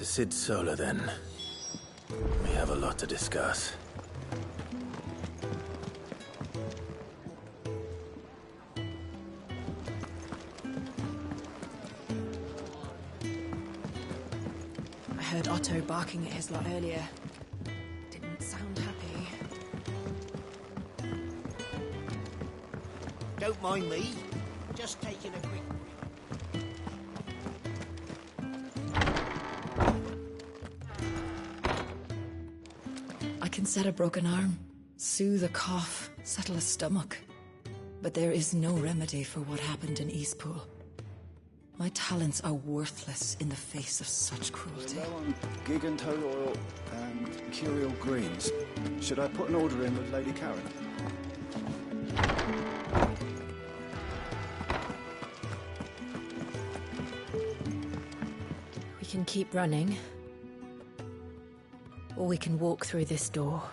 To Sid Solar, then. We have a lot to discuss. I heard Otto barking at his lot earlier. Didn't sound happy. Don't mind me. Just taking a quick... I can set a broken arm, soothe a cough, settle a stomach. But there is no remedy for what happened in Eastpool. My talents are worthless in the face of such cruelty. Low on gig and toad oil and curial greens. Should I put an order in with Lady Karen? We can keep running, or we can walk through this door.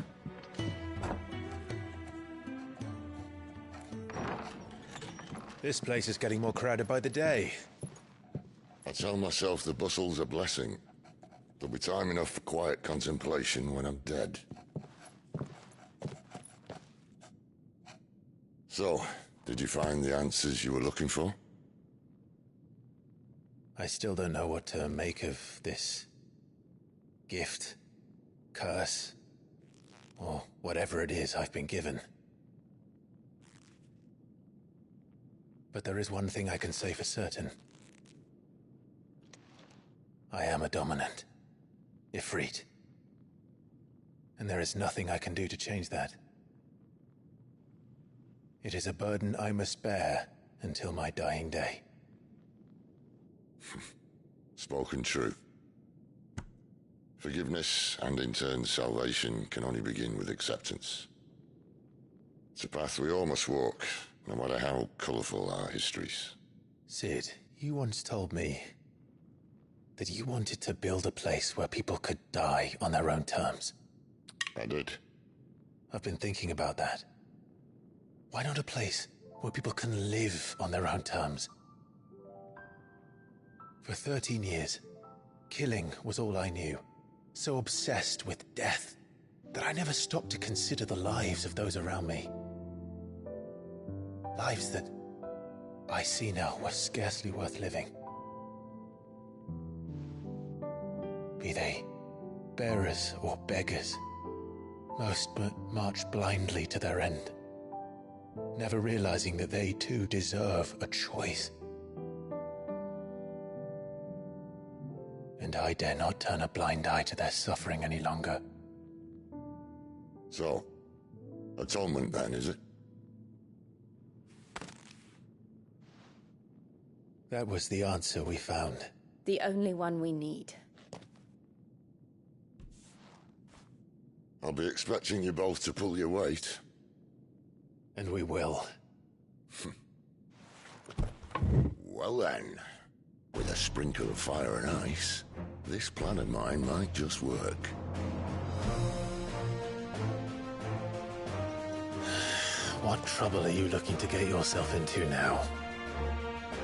This place is getting more crowded by the day. I tell myself the bustle's a blessing. There'll be time enough for quiet contemplation when I'm dead. So, did you find the answers you were looking for? I still don't know what to make of this gift, curse, or whatever it is I've been given. But there is one thing I can say for certain. I am a dominant, Ifrit. And there is nothing I can do to change that. It is a burden I must bear until my dying day. Spoken true. Forgiveness and in turn salvation can only begin with acceptance. It's a path we all must walk, no matter how colourful our histories. Sid, you once told me that you wanted to build a place where people could die on their own terms. I did. I've been thinking about that. Why not a place where people can live on their own terms? For 13 years, killing was all I knew. So obsessed with death that I never stopped to consider the lives of those around me. Lives that I see now were scarcely worth living. Be they bearers or beggars, most march blindly to their end, never realizing that they too deserve a choice. And I dare not turn a blind eye to their suffering any longer. So, atonement then, is it? That was the answer we found. The only one we need. I'll be expecting you both to pull your weight. And we will. Well then, with a sprinkle of fire and ice, this plan of mine might just work. What trouble are you looking to get yourself into now?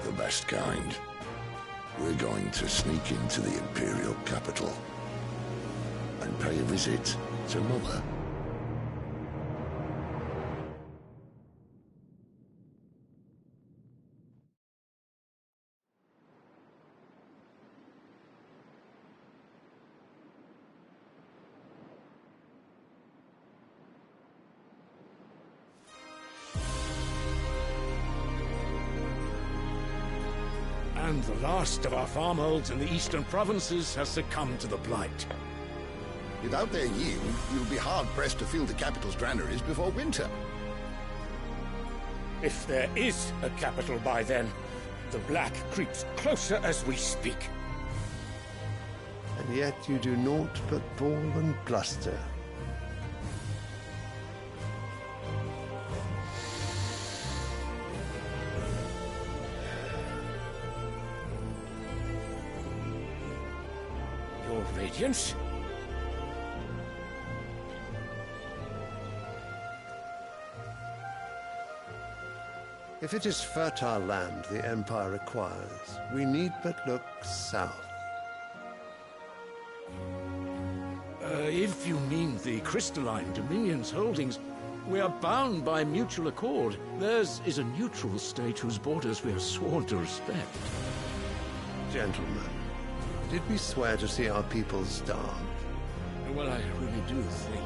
The best kind. We're going to sneak into the Imperial capital and pay a visit to Mother. And the last of our farmholds in the eastern provinces has succumbed to the blight. Without their yield, you'll be hard-pressed to fill the capital's granaries before winter. If there is a capital by then, the black creeps closer as we speak. And yet you do naught but bawl and bluster. Your Radiance? If it is fertile land the Empire requires, we need but look south. If you mean the crystalline Dominion's holdings, we are bound by mutual accord. Theirs is a neutral state whose borders we are sworn to respect. Gentlemen, did we swear to see our people starve? Well, I really do think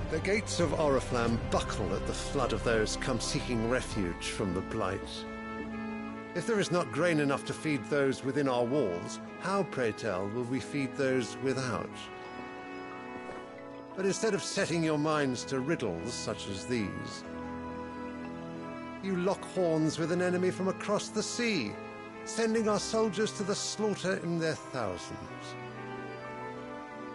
The gates of Oriflamme buckle at the flood of those come seeking refuge from the Blight. If there is not grain enough to feed those within our walls, how, pray tell, will we feed those without? But instead of setting your minds to riddles such as these, you lock horns with an enemy from across the sea, sending our soldiers to the slaughter in their thousands.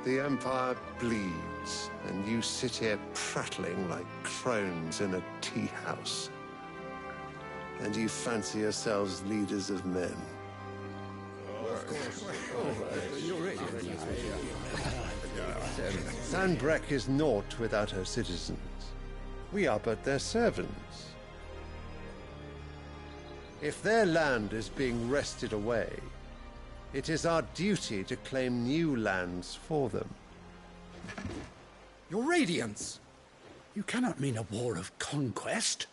The Empire bleeds, and you sit here prattling like crones in a tea house. And you fancy yourselves leaders of men. Sanbreque is naught without her citizens. We are but their servants. If their land is being wrested away, it is our duty to claim new lands for them. Your Radiance! You cannot mean a war of conquest.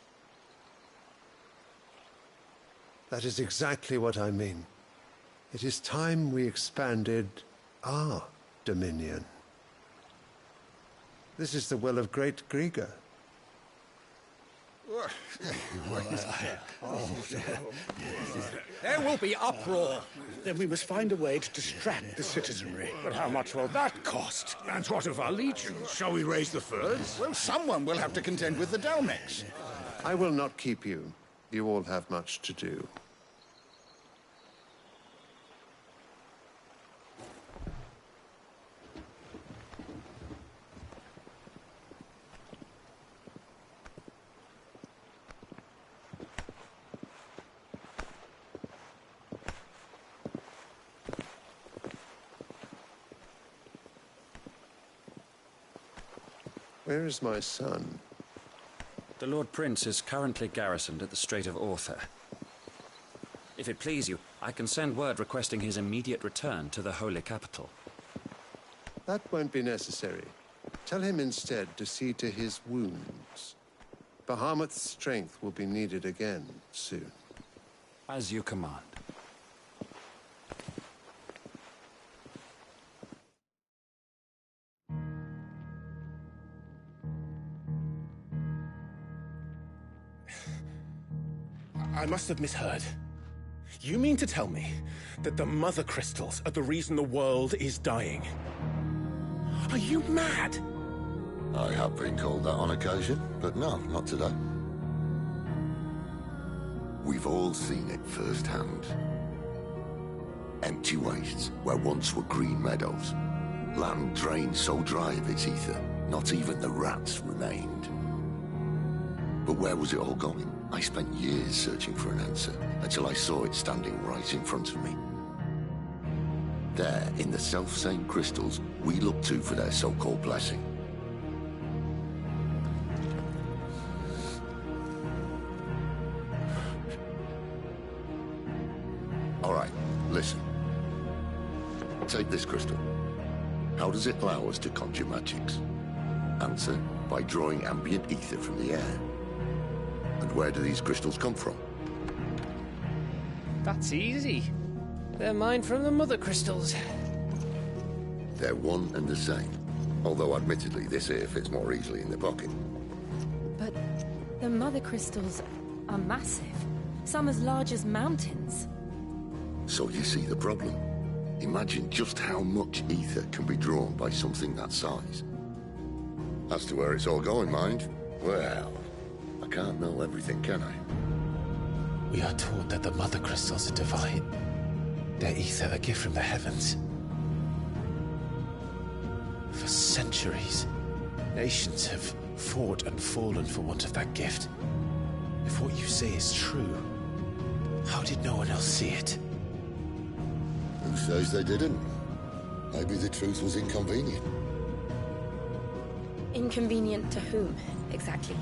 That is exactly what I mean. It is time we expanded our dominion. This is the will of great Grieger. There will be uproar. Then we must find a way to distract the citizenry. But how much will that cost? And what of our legions? Shall we raise the furs? Well, someone will have to contend with the Dalmex. I will not keep you. You all have much to do. Where is my son? The Lord Prince is currently garrisoned at the Strait of Arthur. If it please you, I can send word requesting his immediate return to the Holy Capital. That won't be necessary. Tell him instead to see to his wounds. Bahamut's strength will be needed again soon. As you command. I must have misheard. You mean to tell me that the Mother Crystals are the reason the world is dying? Are you mad? I have been called that on occasion, but no, not today. We've all seen it firsthand. Empty wastes where once were green meadows. Land drained so dry of its ether, not even the rats remained. But where was it all going? I spent years searching for an answer, until I saw it standing right in front of me. There, in the self-same crystals we look to for their so-called blessing. All right, listen. Take this crystal. How does it allow us to conjure magics? Answer, by drawing ambient ether from the air. And where do these crystals come from? That's easy. They're mined from the Mother Crystals. They're one and the same. Although admittedly this here fits more easily in the pocket. But the Mother Crystals are massive. Some as large as mountains. So you see the problem. Imagine just how much ether can be drawn by something that size. As to where it's all going, mind? Well, I can't know everything, can I? We are taught that the Mother Crystals are divine. Their ether a gift from the heavens. For centuries, nations have fought and fallen for want of that gift. If what you say is true, how did no one else see it? Who says they didn't? Maybe the truth was inconvenient. Inconvenient to whom, exactly?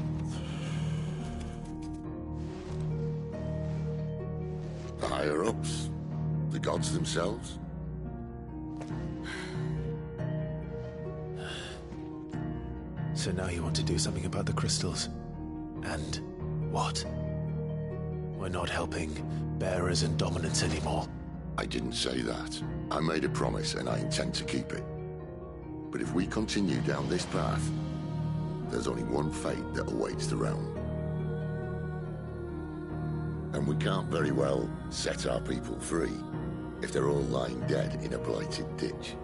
higher-ups? The gods themselves? So now you want to do something about the crystals? And what? We're not helping bearers and dominants anymore. I didn't say that. I made a promise and I intend to keep it. But if we continue down this path, there's only one fate that awaits the realm. And we can't very well set our people free if they're all lying dead in a blighted ditch.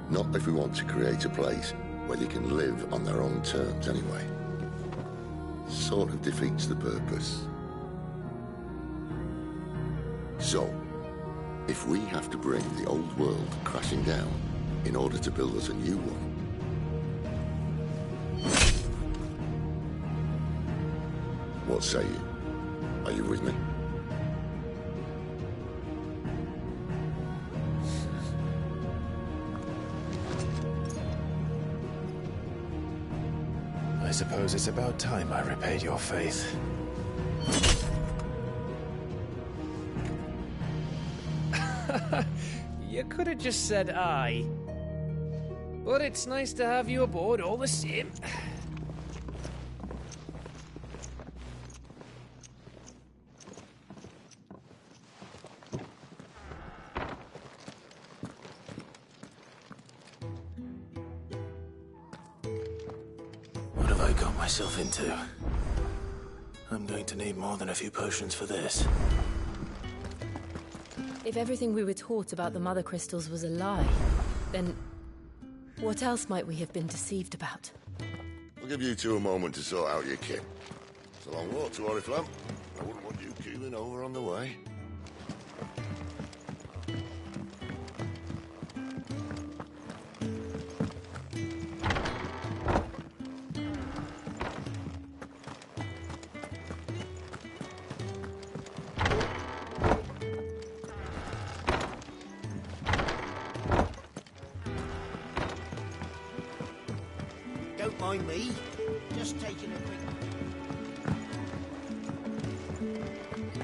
Not if we want to create a place where they can live on their own terms anyway. Sort of defeats the purpose. So, if we have to bring the old world crashing down in order to build us a new one, what say you? Are you with me? I suppose it's about time I repaid your faith. You could have just said aye. But it's nice to have you aboard all the same. What have I got myself into? I'm going to need more than a few potions for this. If everything we were taught about the Mother Crystals was a lie, then what else might we have been deceived about? I'll give you two a moment to sort out your kit. It's a long walk to Oriflamme. I wouldn't want you keeling over on the way. Don't mind me. Just taking a quick...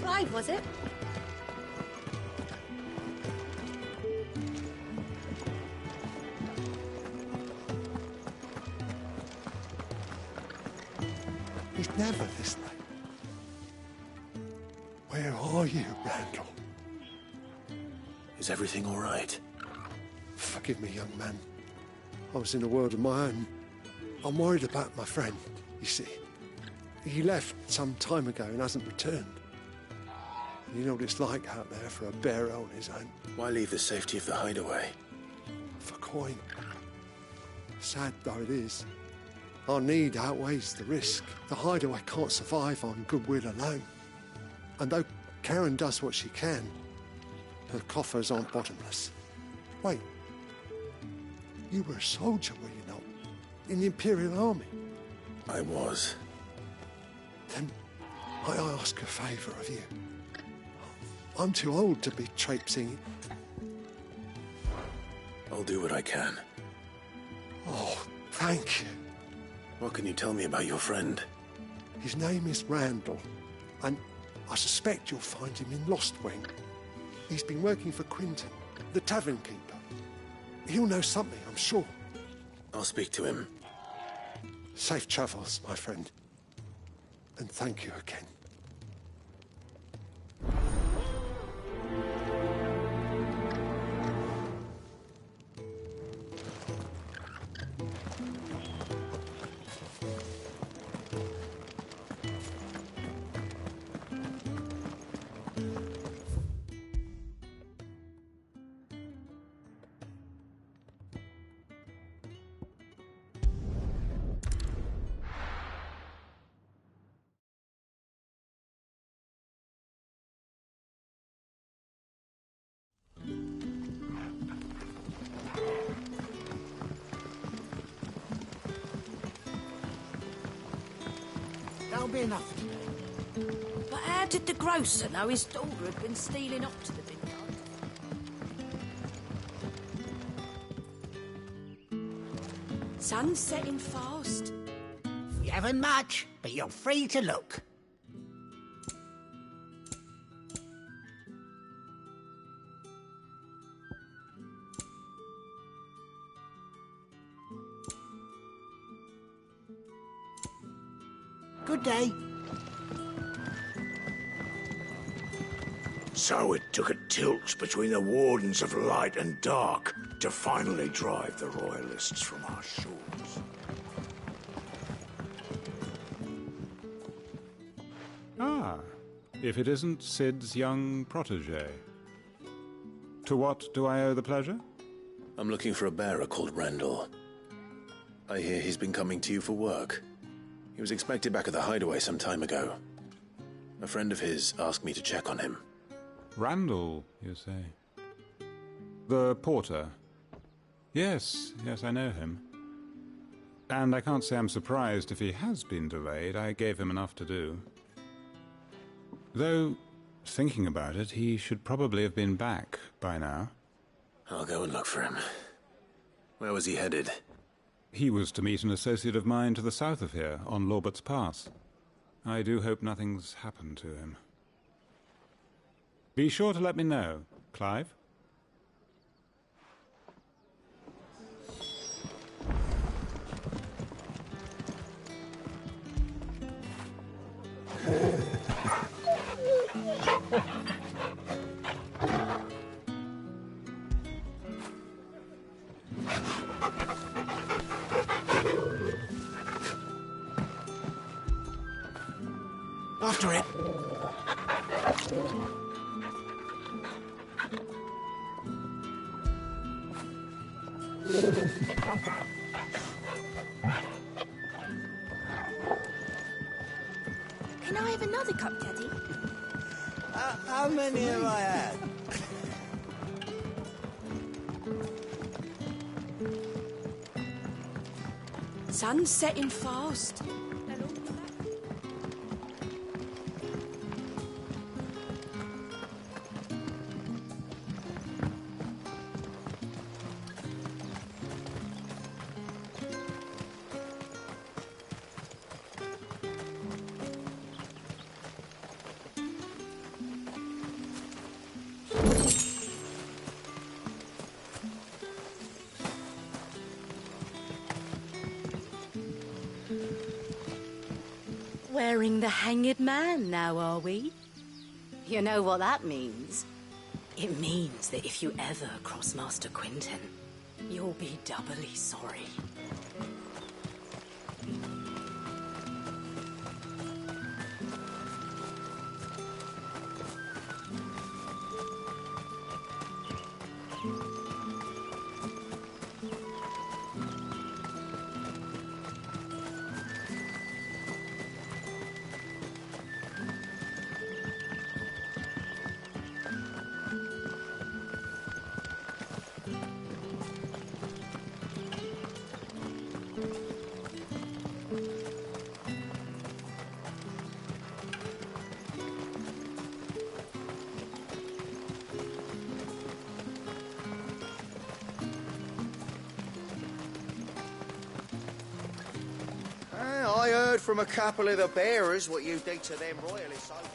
Clive, was it? He's never this late. Where are you, Randall? Is everything all right? Forgive me, young man. I was in a world of my own. I'm worried about my friend, you see. He left some time ago and hasn't returned. You know what it's like out there for a bearer on his own. Why leave the safety of the hideaway? For coin. Sad though it is, our need outweighs the risk. The hideaway can't survive on goodwill alone. And though Karen does what she can, her coffers aren't bottomless. Wait, you were a soldier, were you not? In the Imperial Army? I was. Then I ask a favour of you. I'm too old to be traipsing. I'll do what I can. Oh, thank you. What can you tell me about your friend? His name is Randall, and I suspect you'll find him in Lost Wing. He's been working for Quinton, the tavern keeper. He'll know something, I'm sure. I'll speak to him. Safe travels, my friend. And thank you again. That'll be enough today. But how did the grocer know his daughter had been stealing off to the vineyard? Sun's setting fast. We haven't much, but you're free to look. Good day. So it took a tilt between the Wardens of Light and Dark to finally drive the Royalists from our shores. Ah, if it isn't Sid's young protege. To what do I owe the pleasure? I'm looking for a bearer called Randall. I hear he's been coming to you for work. He was expected back at the hideaway some time ago. A friend of his asked me to check on him. Randall, you say? The porter? Yes, I know him. And I can't say I'm surprised if he has been delayed. I gave him enough to do. Though, thinking about it, he should probably have been back by now. I'll go and look for him. Where was he headed? He was to meet an associate of mine to the south of here, on Lorbert's Pass. I do hope nothing's happened to him. Be sure to let me know, Clive. After it. Can I have another cup, Daddy? How many have I had? Sun's setting fast. Wearing the Hanged Man now, are we? You know what that means? It means that if you ever cross Master Quinton, you'll be doubly sorry. I heard from a couple of the bearers what you did to them royalists over it.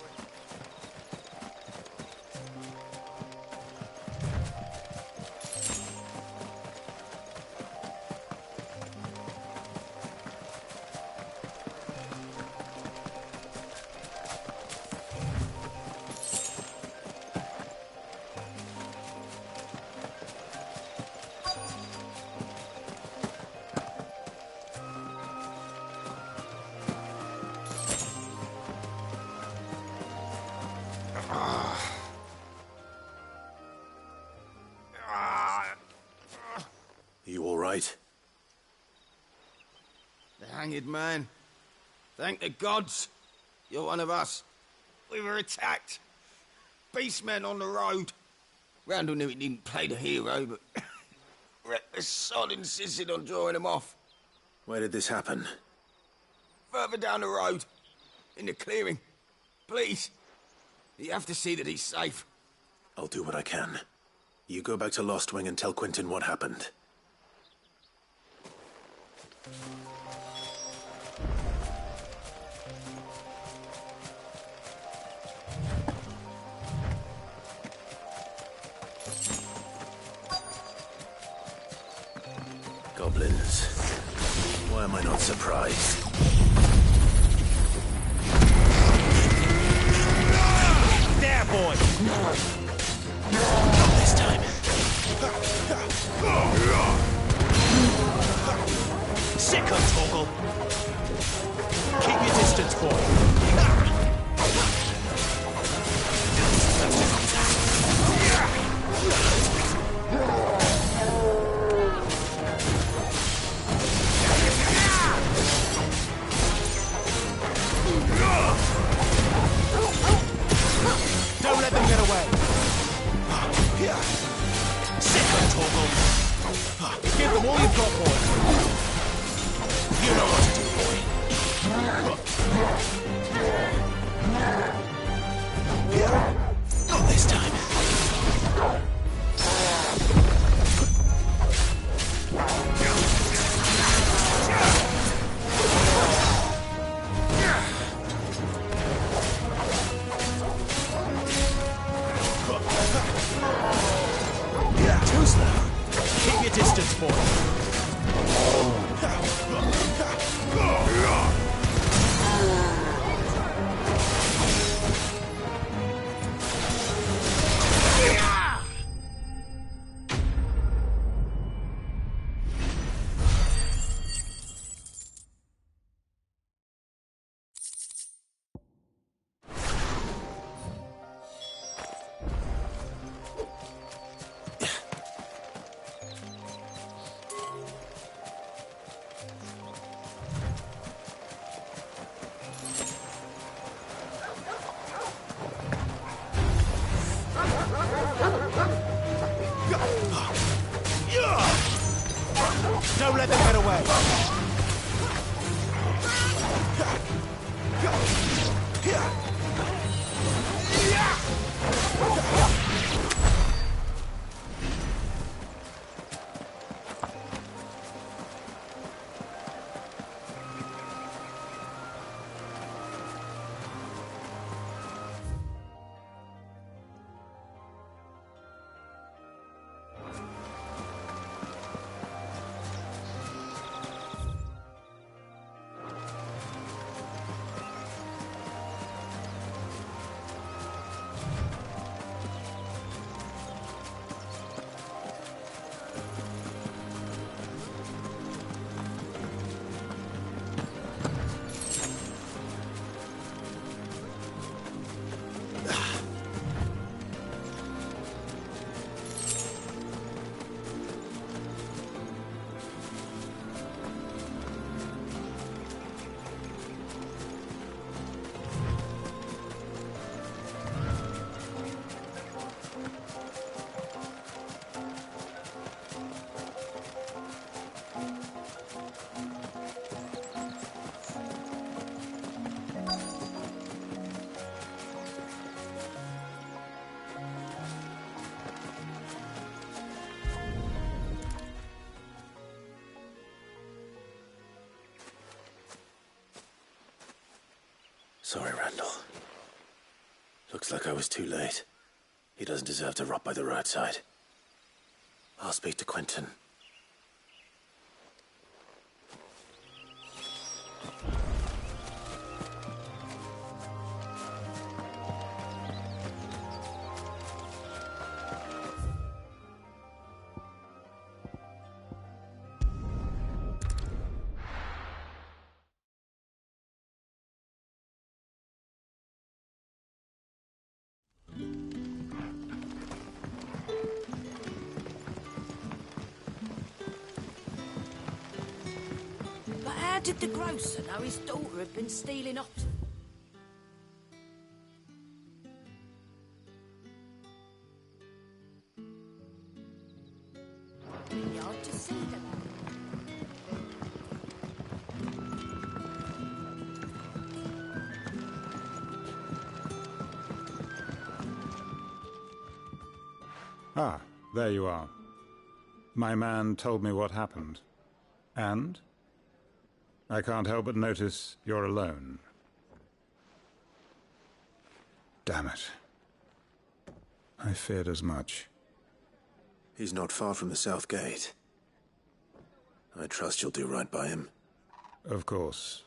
You all right? The Hanged Man. Thank the gods. You're one of us. We were attacked. Beastmen on the road. Randall knew he didn't play the hero, but reckless sod insisted on drawing him off. Where did this happen? Further down the road. In the clearing. Please. You have to see that he's safe. I'll do what I can. You go back to Lost Wing and tell Quinton what happened. Goblins. Why am I not surprised? boy! Not this time. Sick of Torgal. Keep your distance, boy. Don't let them get away. Sick of Torgal. Give them all you've got, boy. You know what to do, boy. Not this time. Too slow. Keep your distance, boy. Don't let them get away. Sorry, Randall. Looks like I was too late. He doesn't deserve to rot by the roadside. I'll speak to Quentin. How did the grocer know his daughter had been stealing off? Yard to see them. Ah, there you are. My man told me what happened. And? I can't help but notice you're alone. Damn it. I feared as much. He's not far from the South Gate. I trust you'll do right by him. Of course.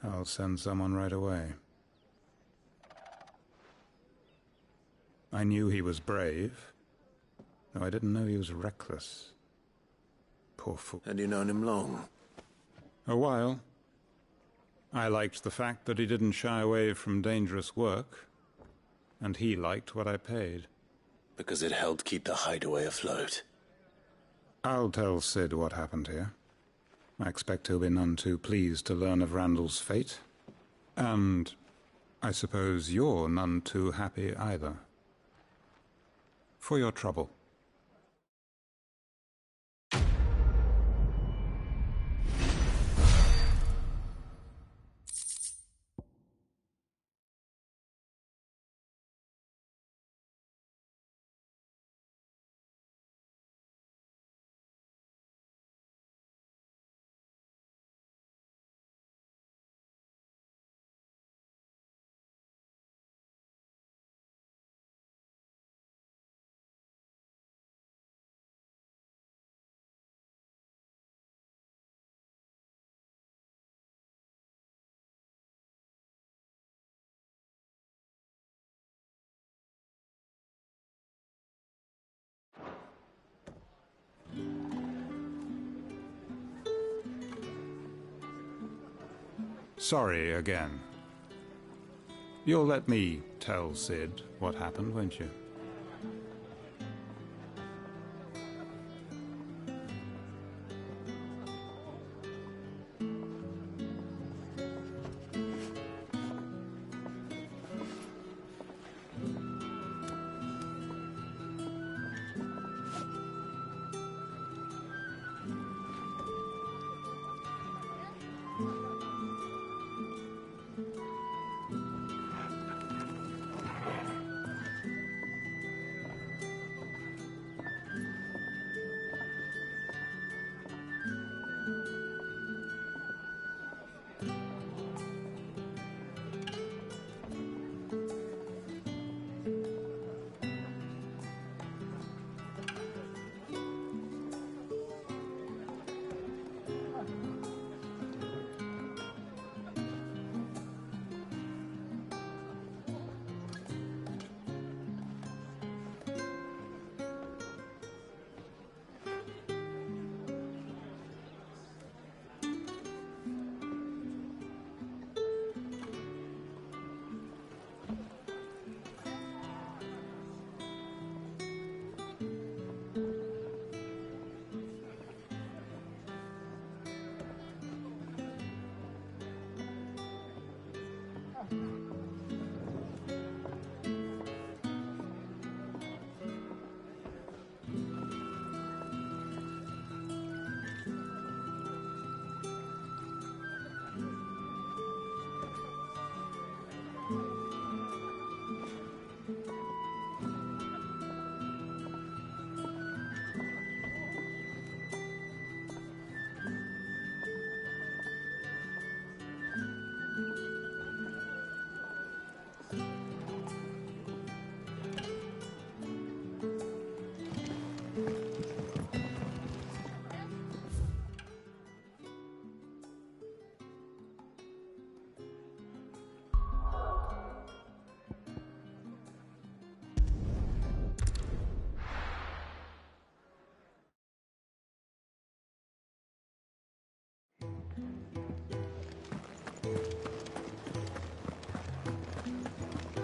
I'll send someone right away. I knew he was brave, though I didn't know he was reckless. Poor fool. And you known him long? A while. I liked the fact that he didn't shy away from dangerous work, and he liked what I paid. Because it helped keep the hideaway afloat. I'll tell Sid what happened here. I expect he'll be none too pleased to learn of Randall's fate. And I suppose you're none too happy either. For your trouble. Sorry again. You'll let me tell Sid what happened, won't you?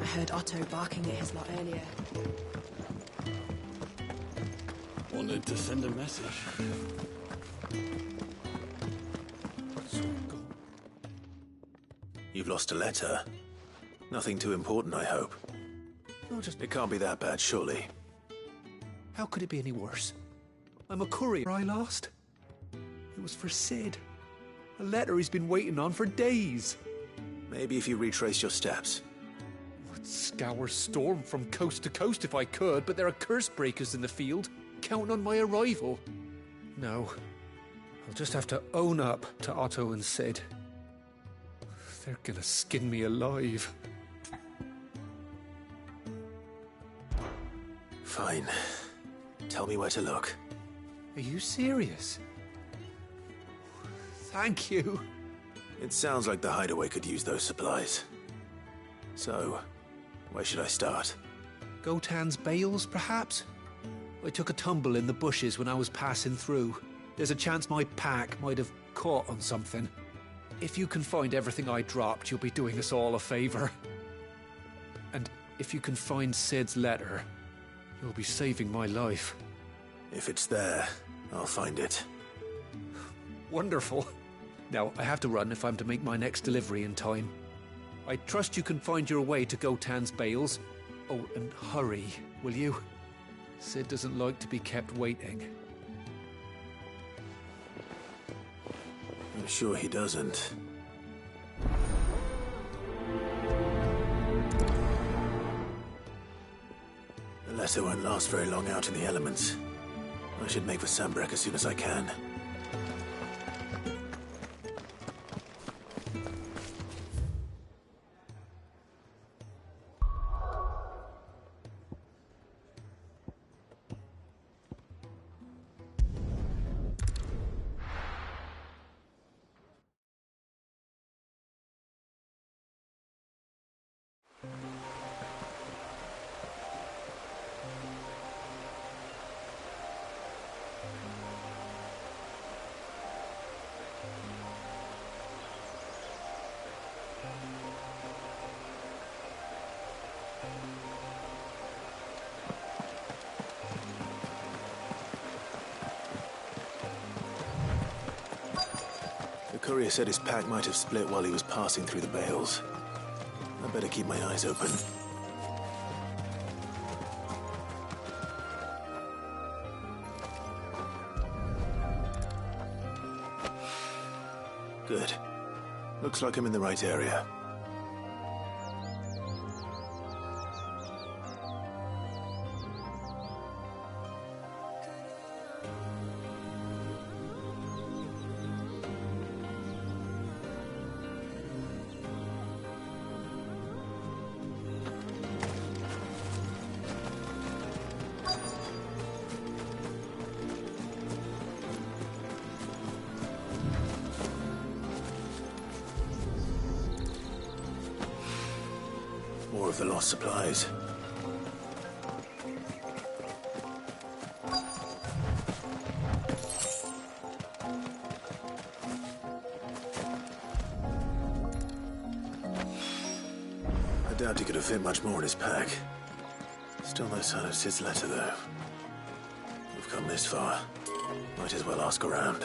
I heard Otto barking at his lot earlier. Wanted to send a message. You've lost a letter. Nothing too important, I hope. It can't be that bad, surely. How could it be any worse? I'm a courier I lost. It was for Sid. A letter he's been waiting on for days. Maybe if you retrace your steps. I'd scour Storm from coast to coast if I could, but there are curse breakers in the field, counting on my arrival. No. I'll just have to own up to Otto and Sid. They're gonna skin me alive. Fine. Tell me where to look. Are you serious? Thank you. It sounds like the hideaway could use those supplies. So, where should I start? Gotan's bales, perhaps? I took a tumble in the bushes when I was passing through. There's a chance my pack might have caught on something. If you can find everything I dropped, you'll be doing us all a favor. And if you can find Sid's letter, you'll be saving my life. If it's there, I'll find it. Wonderful. Now, I have to run if I'm to make my next delivery in time. I trust you can find your way to Gotan's bales. Oh, and hurry, will you? Sid doesn't like to be kept waiting. I'm sure he doesn't. The letter won't last very long out in the elements. I should make for Sambrek as soon as I can. The courier said his pack might have split while he was passing through the bales. I better keep my eyes open. Good. Looks like I'm in the right area. More of the lost supplies. I doubt he could have fit much more in his pack. Still no sign of Sid's letter, though. We've come this far. Might as well ask around.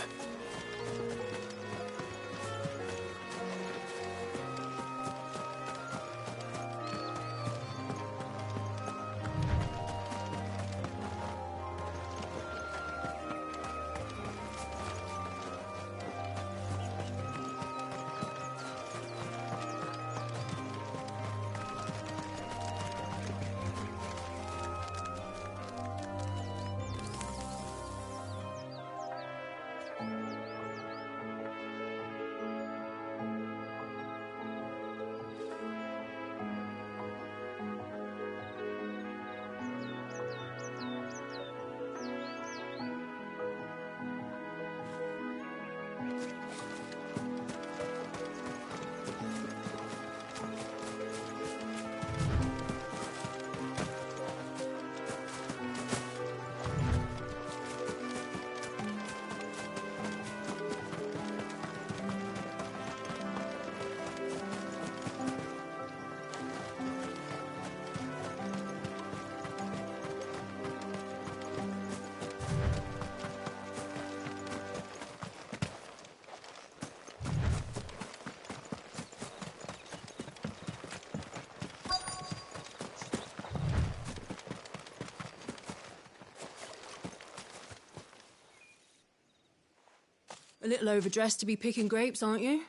A little overdressed to be picking grapes, aren't you?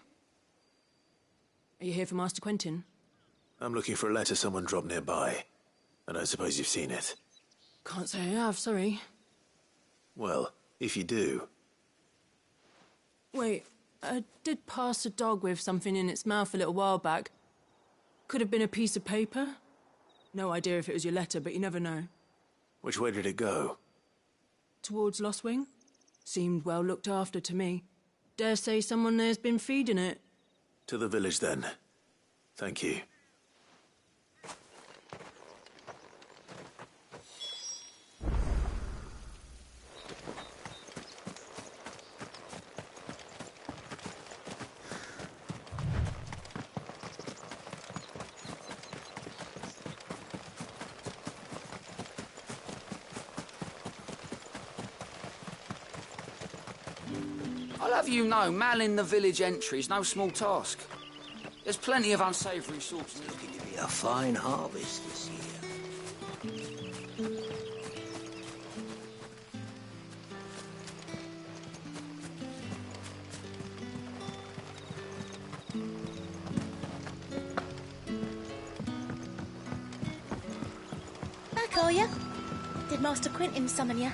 Are you here for Master Quentin? I'm looking for a letter someone dropped nearby. And I suppose you've seen it. Can't say I have, sorry. Well, if you do... Wait, I did pass a dog with something in its mouth a little while back. Could have been a piece of paper. No idea if it was your letter, but you never know. Which way did it go? Towards Lostwing. Seemed well looked after to me. Dare say someone there's been feeding it. To the village, then. Thank you. I'll have you know, manning the village entry is no small task. There's plenty of unsavoury sorts. Looking to be a fine harvest this year. Back, are you? Did Master Quentin summon you?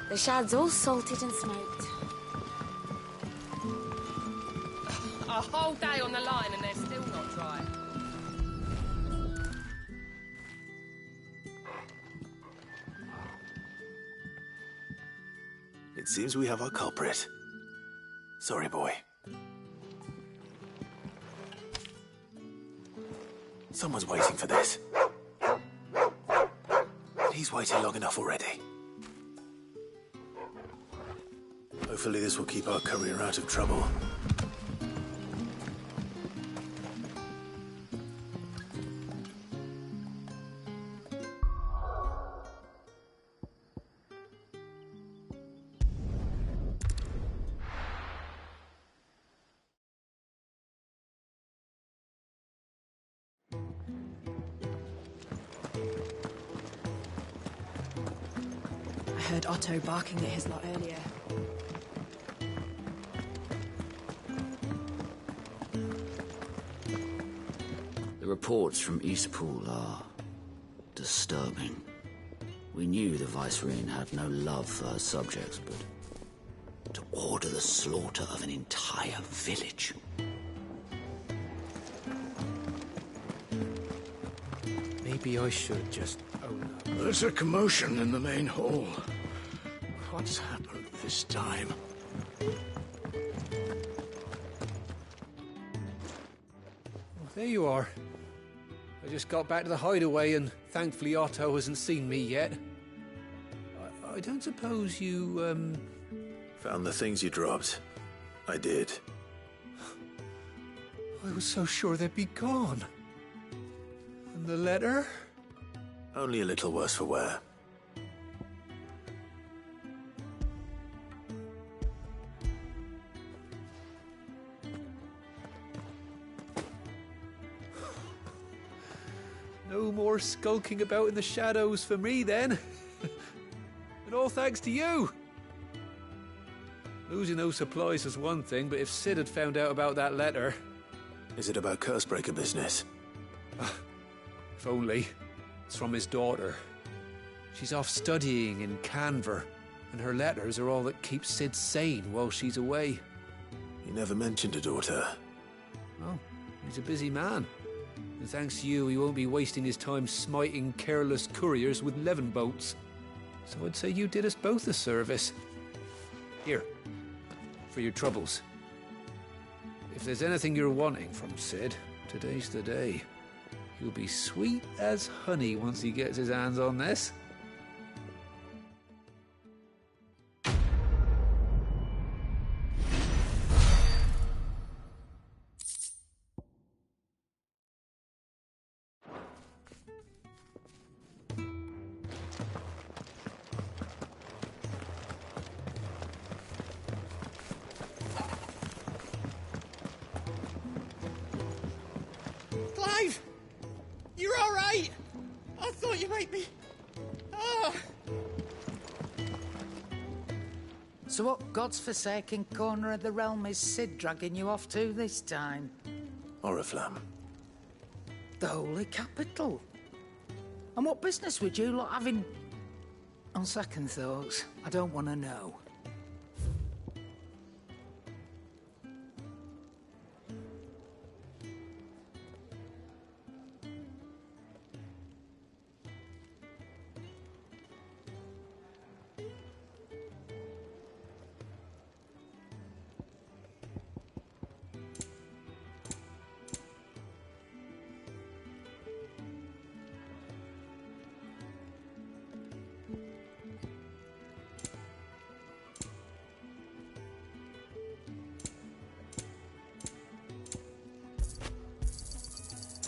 The shad's all salted and smoked. A whole day on the line and they're still not dry. It seems we have our culprit. Sorry, boy. Someone's waiting for this. He's waited long enough already. Hopefully this will keep our courier out of trouble. I heard Otto barking at his lot earlier. The reports from Eastpool are disturbing. We knew the Vicereine had no love for her subjects, but to order the slaughter of an entire village. Maybe I should just own up. There's a commotion in the main hall. What's happened this time? Well, there you are. I just got back to the hideaway and thankfully Otto hasn't seen me yet. I don't suppose you, Found the things you dropped. I did. I was so sure they'd be gone. And the letter? Only a little worse for wear. No more skulking about in the shadows for me, then. And all thanks to you. Losing those supplies is one thing, but if Sid had found out about that letter... Is it about Cursebreaker business? If only. It's from his daughter. She's off studying in Canver, and her letters are all that keeps Sid sane while she's away. He never mentioned a daughter. Oh, he's a busy man. And thanks to you, he won't be wasting his time smiting careless couriers with levin bolts. So I'd say you did us both a service. Here, for your troubles. If there's anything you're wanting from Sid, today's the day. He'll be sweet as honey once he gets his hands on this. Clive! You're all right! I thought you might be... Ah! So what god's-forsaken corner of the realm is Sid dragging you off to this time? Oriflamme. The Holy Capital. And what business would you lot having... On second thoughts, I don't want to know.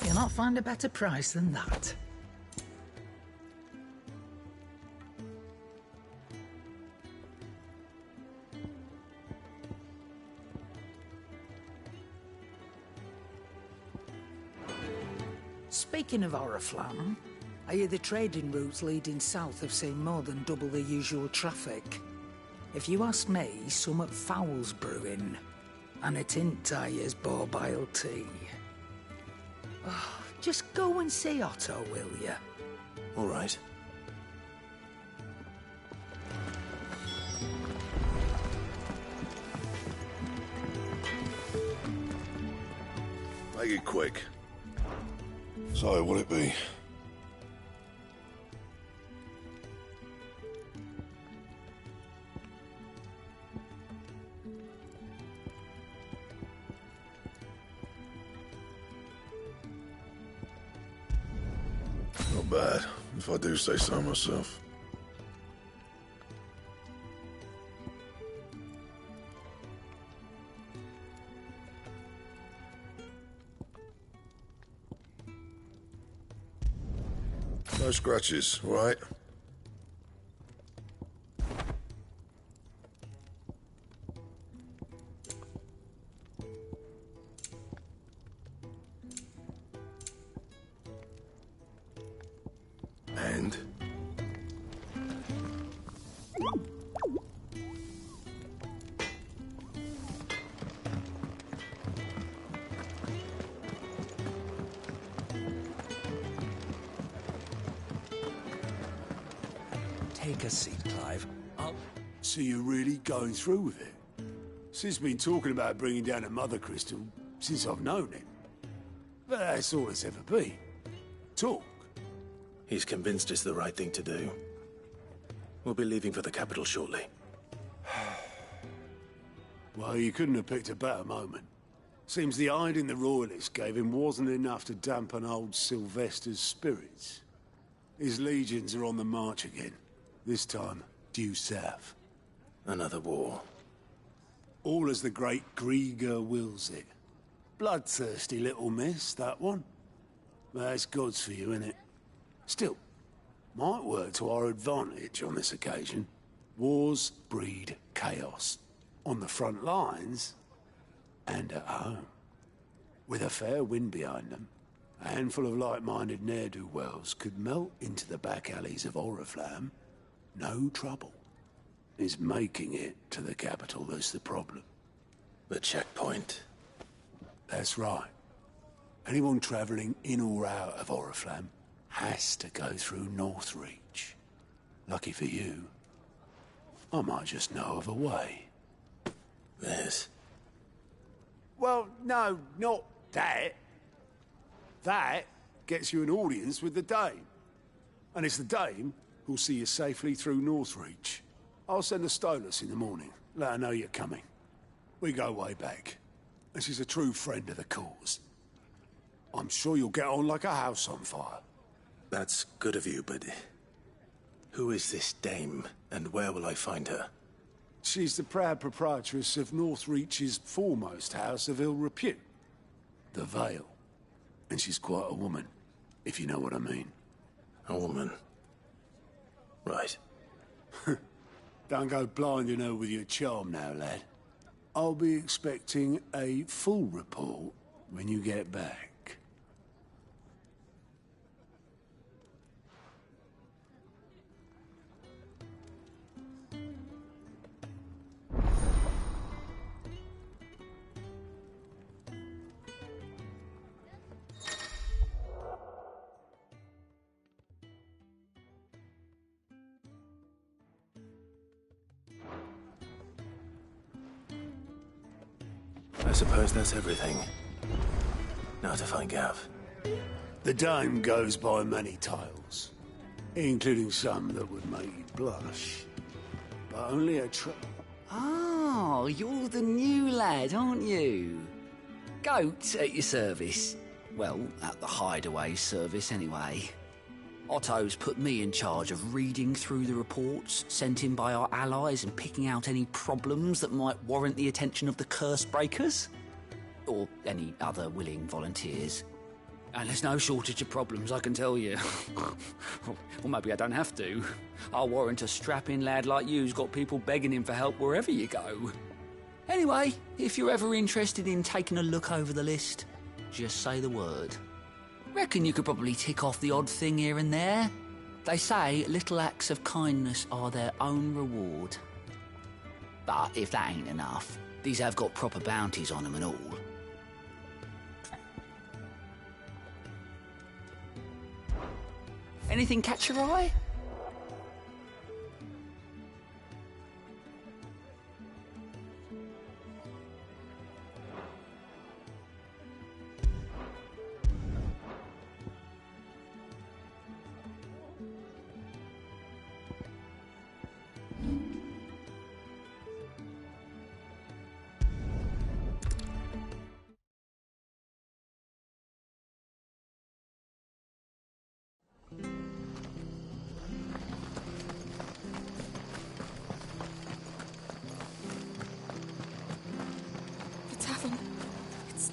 You'll not find a better price than that. Speaking of Oriflamme, I hear the trading routes leading south have seen more than double the usual traffic. If you ask me, somewhat foul's brewing. And it ain't Tyre's borbile tea. Oh, just go and see Otto, will you? All right. Make it quick. So, what'll it be? Not bad, if I do say so myself. No scratches, right? And? Take a seat, Clive. So you're really going through with it? Sid's been talking about bringing down a mother crystal since I've known him. But that's all it's ever been. Talk. He's convinced it's the right thing to do. We'll be leaving for the capital shortly. Well, you couldn't have picked a better moment. Seems the hiding the Royalists gave him wasn't enough to dampen old Sylvester's spirits. His legions are on the march again. This time, due south. Another war. All as the great Grieger wills it. Bloodthirsty little miss, that one. That's God's for you, innit? Still, might work to our advantage on this occasion. Wars breed chaos. On the front lines, and at home. With a fair wind behind them, a handful of like-minded ne'er-do-wells could melt into the back alleys of Oriflamme. No trouble. It's making it to the capital that's the problem. The checkpoint. That's right. Anyone travelling in or out of Oriflamme has to go through Northreach. Lucky for you, I might just know of a way. Yes. Well, no, not that. That gets you an audience with the Dame. And it's the Dame who'll see you safely through Northreach. I'll send a Stolas in the morning. Let her know you're coming. We go way back. And she's a true friend of the cause. I'm sure you'll get on like a house on fire. That's good of you, but who is this Dame, and where will I find her? She's the proud proprietress of Northreach's foremost house of ill repute, the Vale. And she's quite a woman, if you know what I mean. A woman? Right. Don't go blinding her with your charm now, lad. I'll be expecting a full report when you get back. I suppose that's everything. Now to find Gav. The Dame goes by many titles, including some that would make you blush. But only a Oh, you're the new lad, aren't you? Goat at your service. Well, at the hideaway service, anyway. Otto's put me in charge of reading through the reports sent in by our allies and picking out any problems that might warrant the attention of the curse breakers. Or any other willing volunteers. And there's no shortage of problems, I can tell you. Or maybe I don't have to. I'll warrant a strapping lad like you's got people begging him for help wherever you go. Anyway, if you're ever interested in taking a look over the list, just say the word. Reckon you could probably tick off the odd thing here and there. They say little acts of kindness are their own reward. But if that ain't enough, these have got proper bounties on them and all. Anything catch your eye?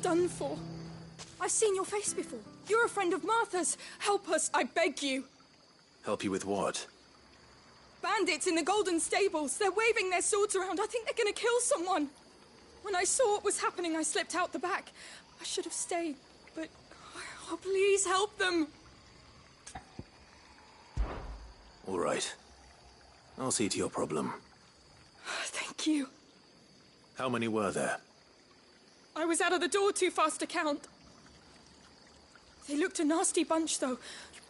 Done for. I've seen your face before. You're a friend of Martha's. Help us, I beg you. Help you with what? Bandits in the Golden Stables. They're waving their swords around. I think they're going to kill someone. When I saw what was happening, I slipped out the back. I should have stayed, but... Oh, please help them. All right. I'll see to your problem. Thank you. How many were there? I was out of the door too fast to count. They looked a nasty bunch, though.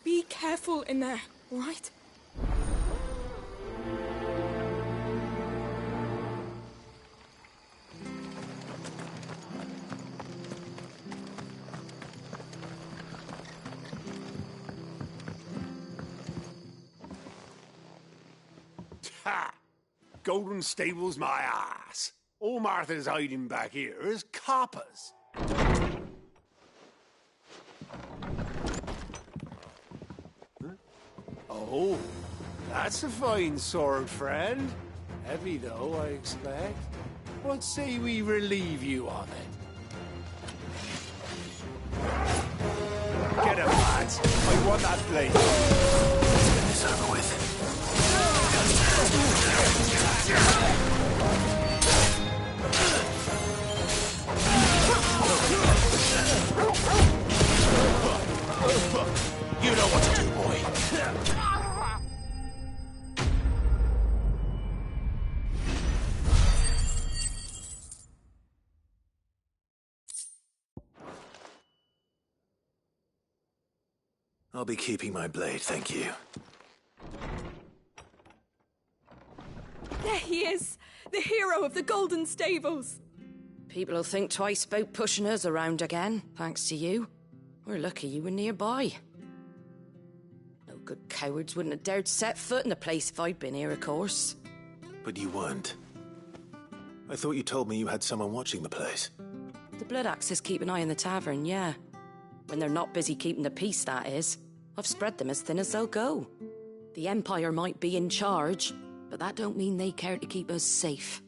Be careful in there, all right? Ha! Golden Stables my ass. All Martha's hiding back here is coppers. Huh? Oh, that's a fine sword, friend. Heavy, though, I expect. What say we relieve you of it? Get him, lads. I want that blade. Let's get this over with. You know what to do, boy. I'll be keeping my blade, thank you. There he is, the hero of the Golden Stables. People will think twice about pushing us around again, thanks to you. We're lucky you were nearby. No good cowards wouldn't have dared set foot in the place if I'd been here, of course. But you weren't. I thought you told me you had someone watching the place. The Blood Axes keep an eye on the tavern, yeah. When they're not busy keeping the peace, that is. I've spread them as thin as they'll go. The Empire might be in charge, but that don't mean they care to keep us safe.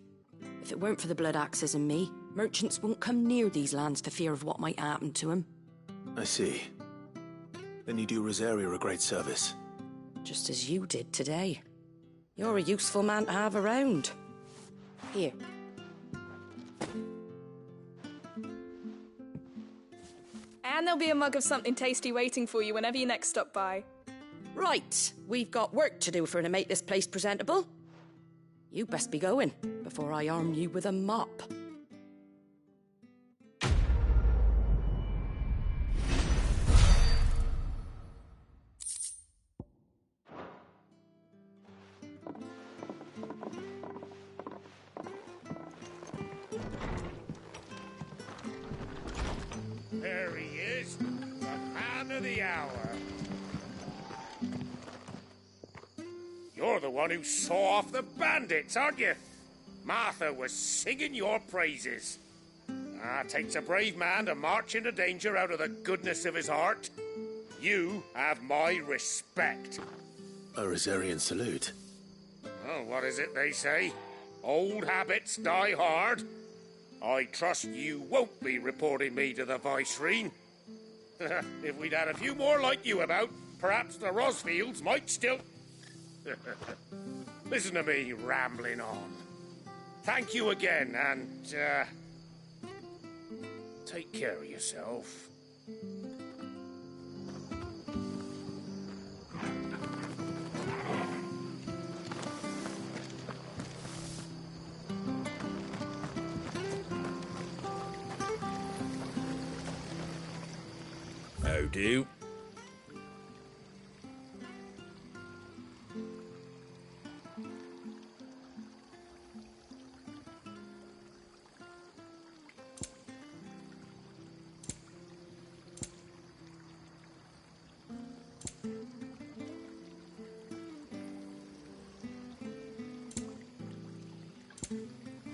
If it weren't for the Blood Axes and me, merchants won't come near these lands for fear of what might happen to them. I see. Then you do Rosaria a great service. Just as you did today. You're a useful man to have around. Here. And there'll be a mug of something tasty waiting for you whenever you next stop by. Right, we've got work to do to make this place presentable. You best be going, before I arm you with a mop. There he is, the man of the hour. You're the one who saw off the bandits, aren't you? Martha was singing your praises. Takes a brave man to march into danger out of the goodness of his heart. You have my respect. A Rosarian salute. Oh, what is it they say? Old habits die hard. I trust you won't be reporting me to the Viceroy. If we'd had a few more like you about, perhaps the Rosfields might still... Listen to me rambling on. Thank you again, and, take care of yourself. That'll do.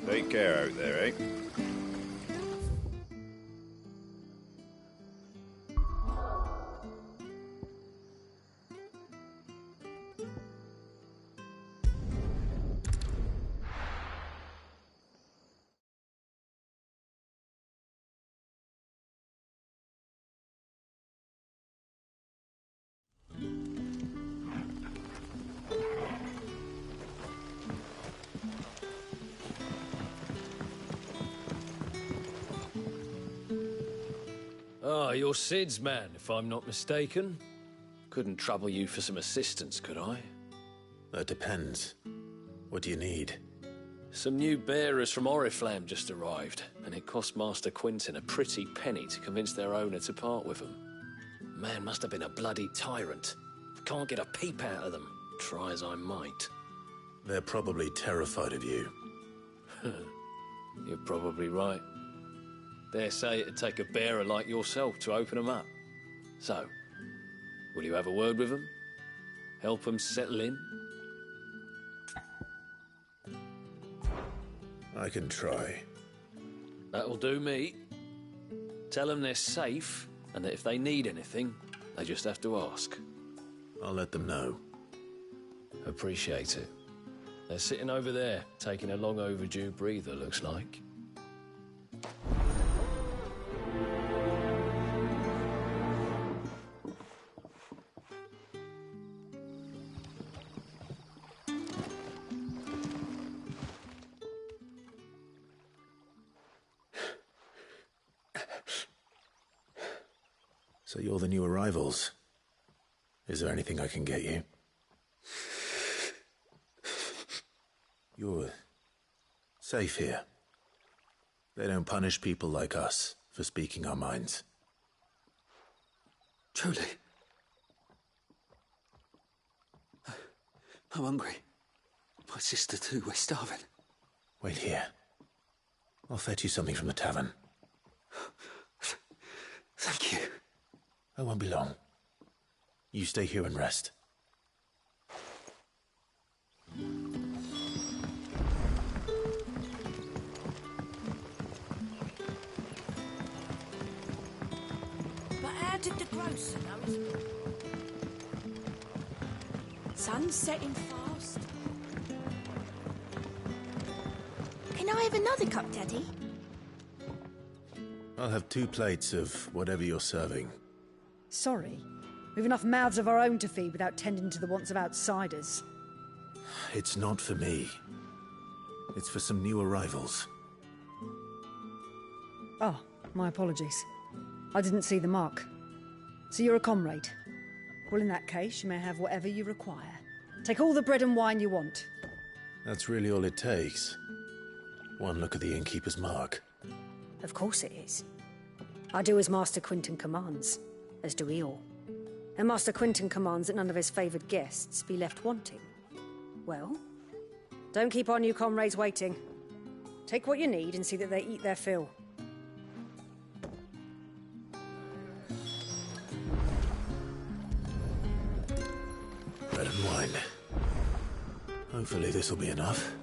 Take care out there, eh? Ah, you're Sid's man, if I'm not mistaken. Couldn't trouble you for some assistance, could I? That depends. What do you need? Some new bearers from Oriflamme just arrived, and it cost Master Quinton a pretty penny to convince their owner to part with them. Man must have been a bloody tyrant. Can't get a peep out of them, try as I might. They're probably terrified of you. You're probably right. Dare say it'd take a bearer like yourself to open them up. So, will you have a word with them? Help them settle in? I can try. That'll do me. Tell them they're safe, and that if they need anything, they just have to ask. I'll let them know. Appreciate it. They're sitting over there, taking a long overdue breather, looks like. So you're the new arrivals. Is there anything I can get you? You're safe here. They don't punish people like us for speaking our minds. Truly. I'm hungry. My sister too, we're starving. Wait here. I'll fetch you something from the tavern. Thank you. I won't be long. You stay here and rest. But how did the grocer know his... Sun's setting fast. Can I have another cup, Daddy? I'll have 2 plates of whatever you're serving. Sorry. We've enough mouths of our own to feed without tending to the wants of outsiders. It's not for me. It's for some new arrivals. Oh, my apologies. I didn't see the mark. So you're a comrade. Well, in that case, you may have whatever you require. Take all the bread and wine you want. That's really all it takes. One look at the innkeeper's mark. Of course it is. I do as Master Quinton commands, as do we all. And Master Quinton commands that none of his favoured guests be left wanting. Well, don't keep our new comrades waiting. Take what you need and see that they eat their fill. Bread and wine. Hopefully this'll be enough.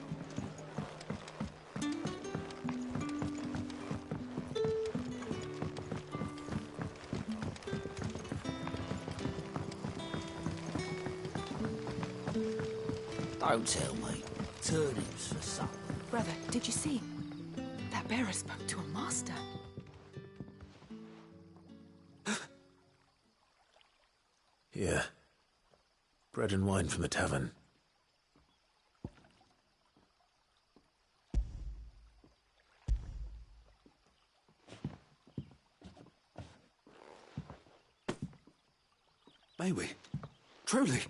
Don't tell me. Turnips for supper. Brother, did you see? That bearer spoke to a master. Here. Bread and wine from the tavern. May we? Truly?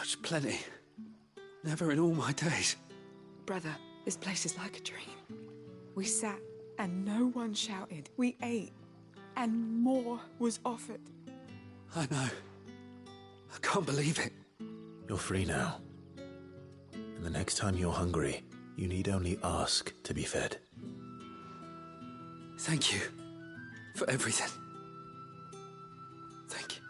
Such plenty. Never in all my days. Brother, this place is like a dream. We sat and no one shouted. We ate and more was offered. I know. I can't believe it. You're free now. And the next time you're hungry, you need only ask to be fed. Thank you for everything. Thank you.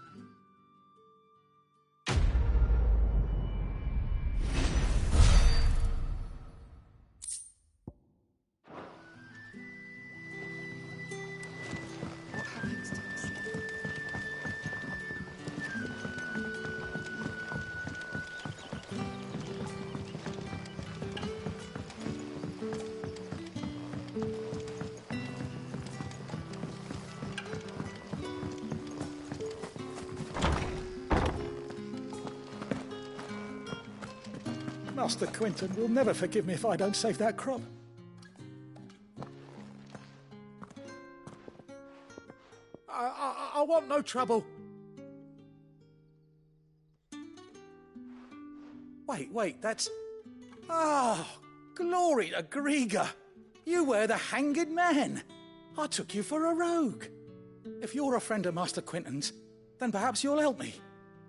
Master Quinton will never forgive me if I don't save that crop. I want no trouble. Wait, that's... Oh, glory to Grieger. You were the hanged man. I took you for a rogue. If you're a friend of Master Quinton's, then perhaps you'll help me.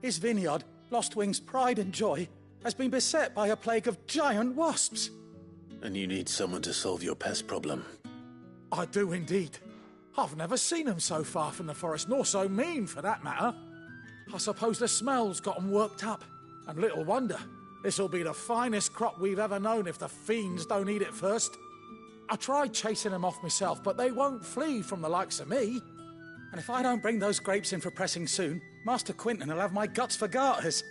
His vineyard, Lostwing's pride and joy, has been beset by a plague of giant wasps. And you need someone to solve your pest problem. I do indeed. I've never seen them so far from the forest, nor so mean, for that matter. I suppose the smell's got them worked up. And little wonder. This'll be the finest crop we've ever known if the fiends don't eat it first. I tried chasing them off myself, but they won't flee from the likes of me. And if I don't bring those grapes in for pressing soon, Master Quinton will have my guts for garters.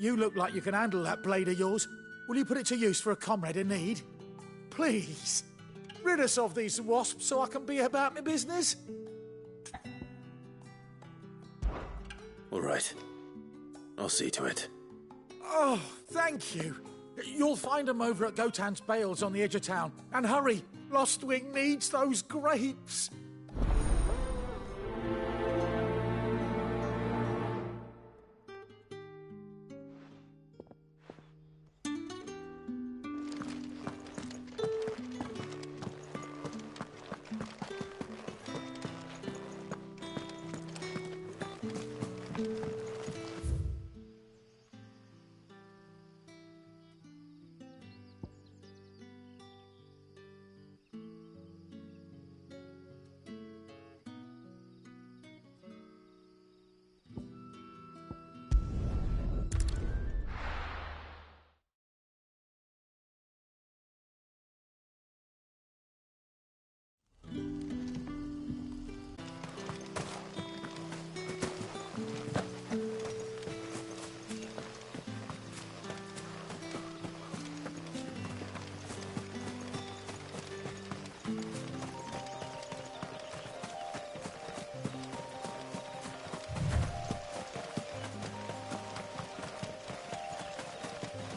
You look like you can handle that blade of yours. Will you put it to use for a comrade in need? Please, rid us of these wasps so I can be about my business. All right. I'll see to it. Oh, thank you. You'll find them over at Gotan's Bales on the edge of town. And hurry, Lostwing needs those grapes.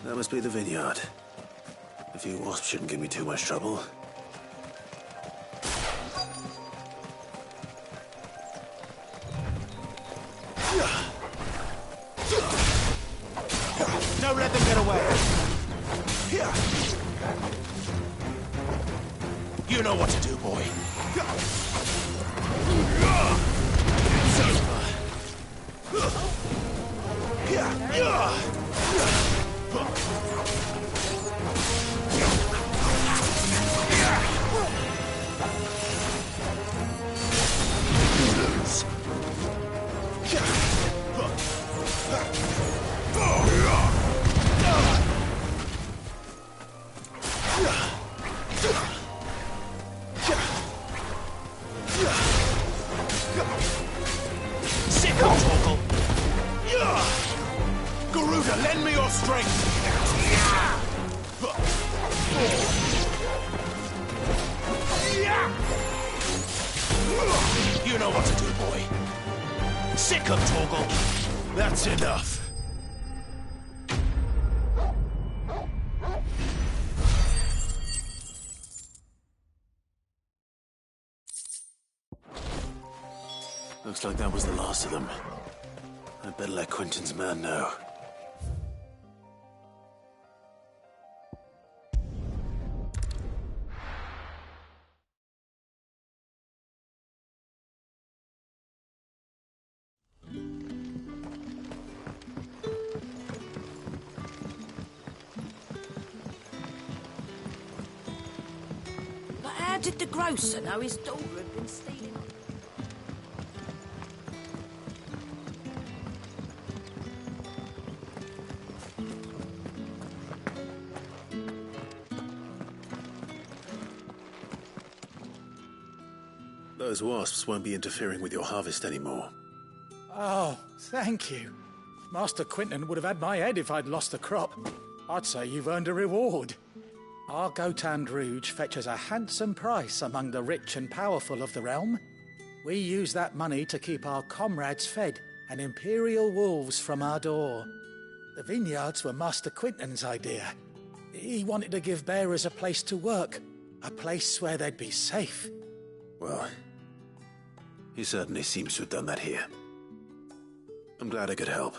That must be the vineyard. A few wasps shouldn't give me too much trouble. Don't let them get away. You know what to do, boy. Garuda, lend me your strength! You know what to do, boy. Sick of Torgal. That's enough. Looks like that was the last of them. I'd better let Quinton's man know. did the grocer know his daughter had been stealing? Those wasps won't be interfering with your harvest anymore. Oh, thank you. Master Quinton would have had my head if I'd lost the crop. I'd say you've earned a reward. Our Gotand Rouge fetches a handsome price among the rich and powerful of the realm. We use that money to keep our comrades fed and imperial wolves from our door. The vineyards were Master Quinton's idea. He wanted to give bearers a place to work, a place where they'd be safe. Well, he certainly seems to have done that here. I'm glad I could help.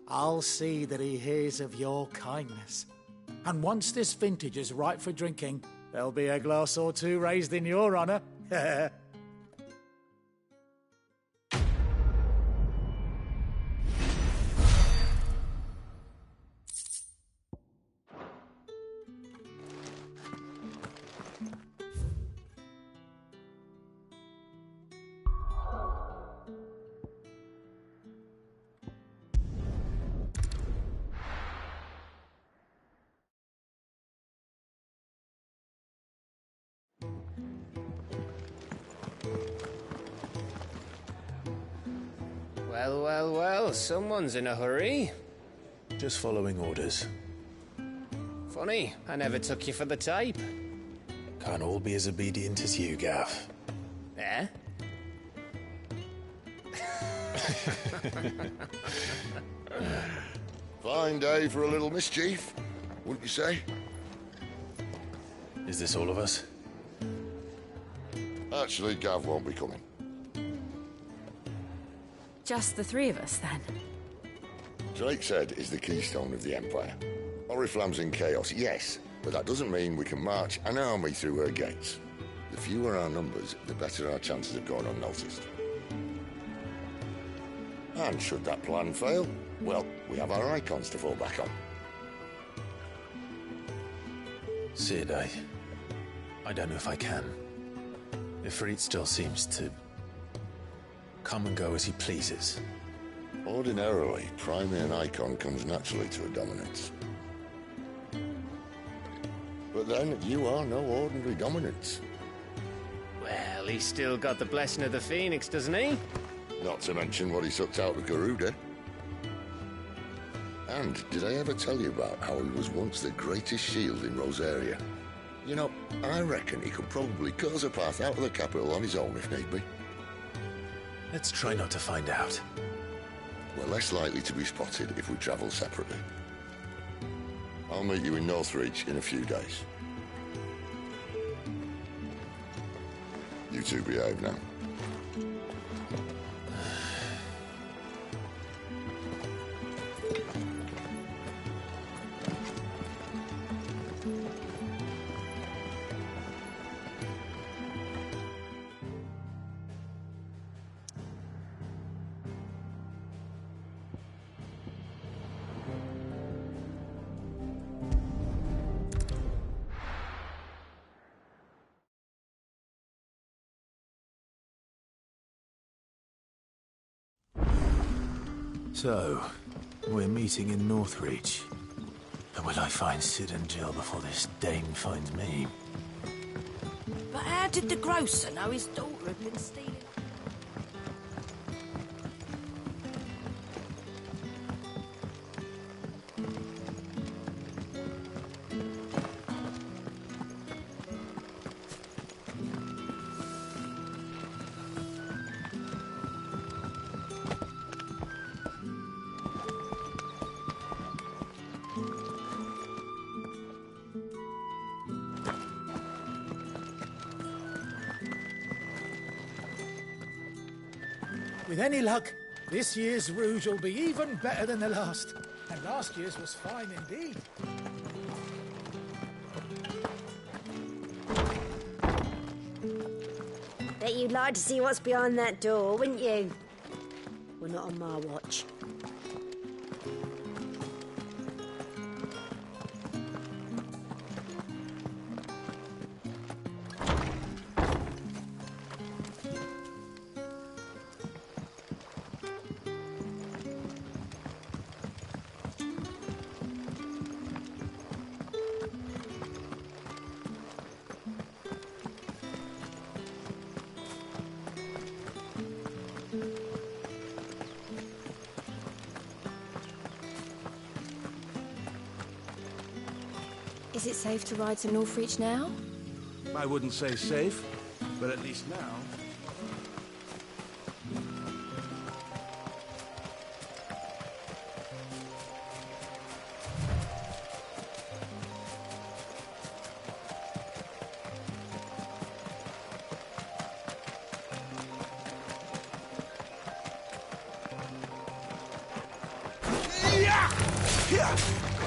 I'll see that he hears of your kindness. And once this vintage is ripe for drinking, there'll be a glass or two raised in your honour. Well, well, well, someone's in a hurry. Just following orders. Funny, I never took you for the type. Can't all be as obedient as you, Gaff. Eh? Fine day for a little mischief, wouldn't you say? Is this all of us? Actually, Gav won't be coming. Just the three of us, then? Drake's Head is the keystone of the Empire. Oriflamme's in chaos, yes, but that doesn't mean we can march an army through her gates. The fewer our numbers, the better our chances of going unnoticed. And should that plan fail, well, we have our icons to fall back on. Sid, I don't know if I can. Ifrit still seems to come and go as he pleases. Ordinarily, priming an icon comes naturally to a dominance. But then, you are no ordinary dominance. Well, he's still got the blessing of the Phoenix, doesn't he? Not to mention what he sucked out of Garuda. And did I ever tell you about how he was once the greatest shield in Rosaria? You know, I reckon he could probably cut us a path out of the capital on his own if need be. Let's try not to find out. We're less likely to be spotted if we travel separately. I'll meet you in Northreach in a few days. You two behave now. So, we're meeting in Northreach. And will I find Sid and Jill before this dame finds me? But how did the grocer know his daughter had been stealing? With any luck, this year's Rouge will be even better than the last. And last year's was fine indeed. Bet you'd like to see what's behind that door, wouldn't you? We're not on my watch. Is it safe to ride to Northreach now? I wouldn't say safe, but at least now...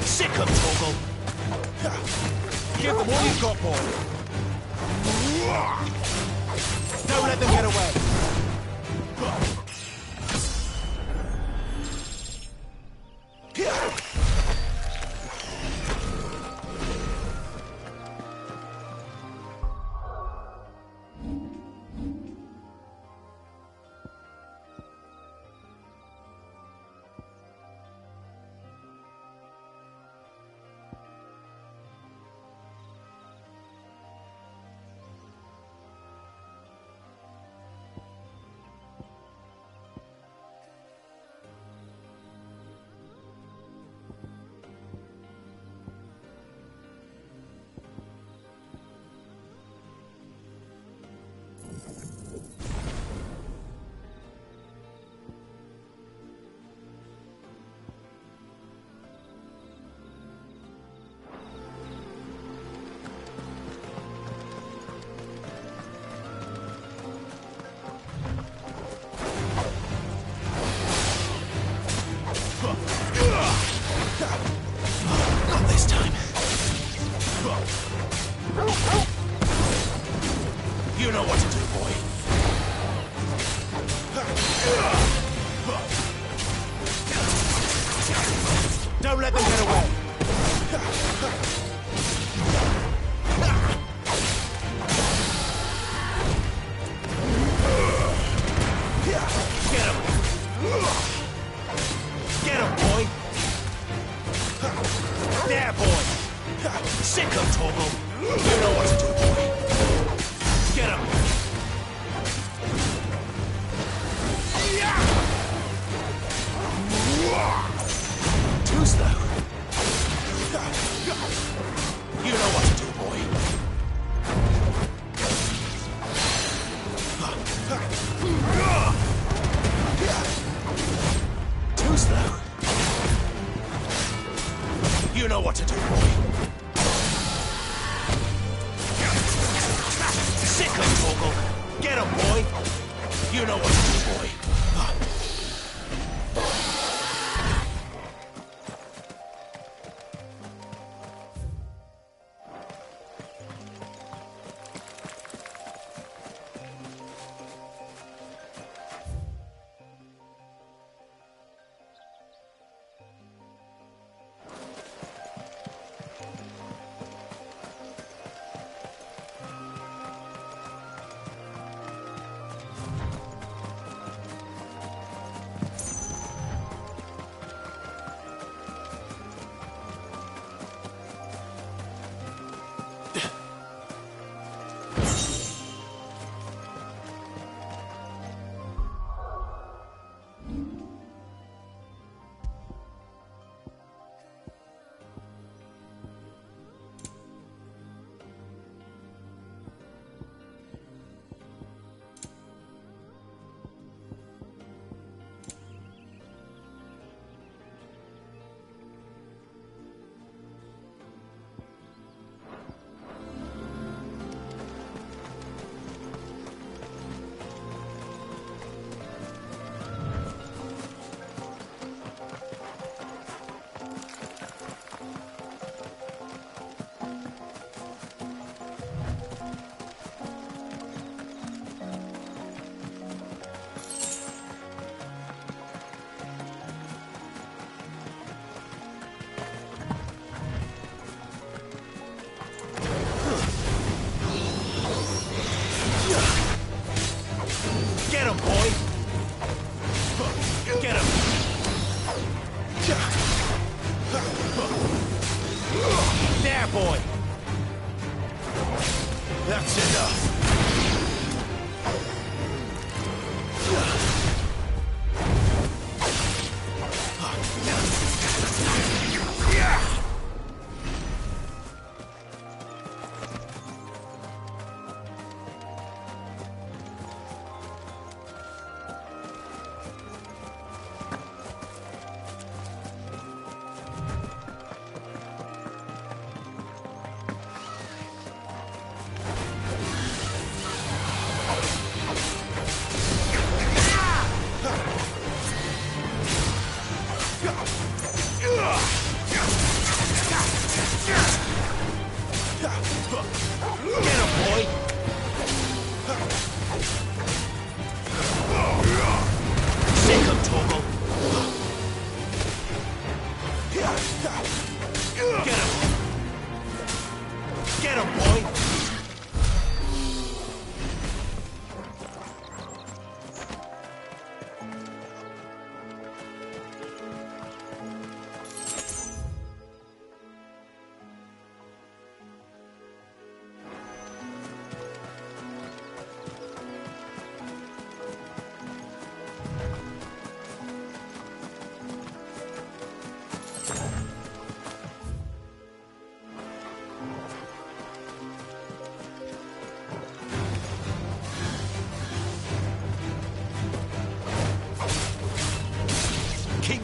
Sick of Toggle! Give them all you've got, boy! Don't let them get away! Not this time. You know what to do, boy. Don't let them get away. Get him. Get him, boy. There, boy. Sick of Toggle. You know what to do, boy. Get him. Too slow. You know what to do, boy. Too slow. You know what to do, boy. Sick of Toggle. Get him, boy. You know what to do, boy. Get him, boy! Get him! There, boy! That's enough!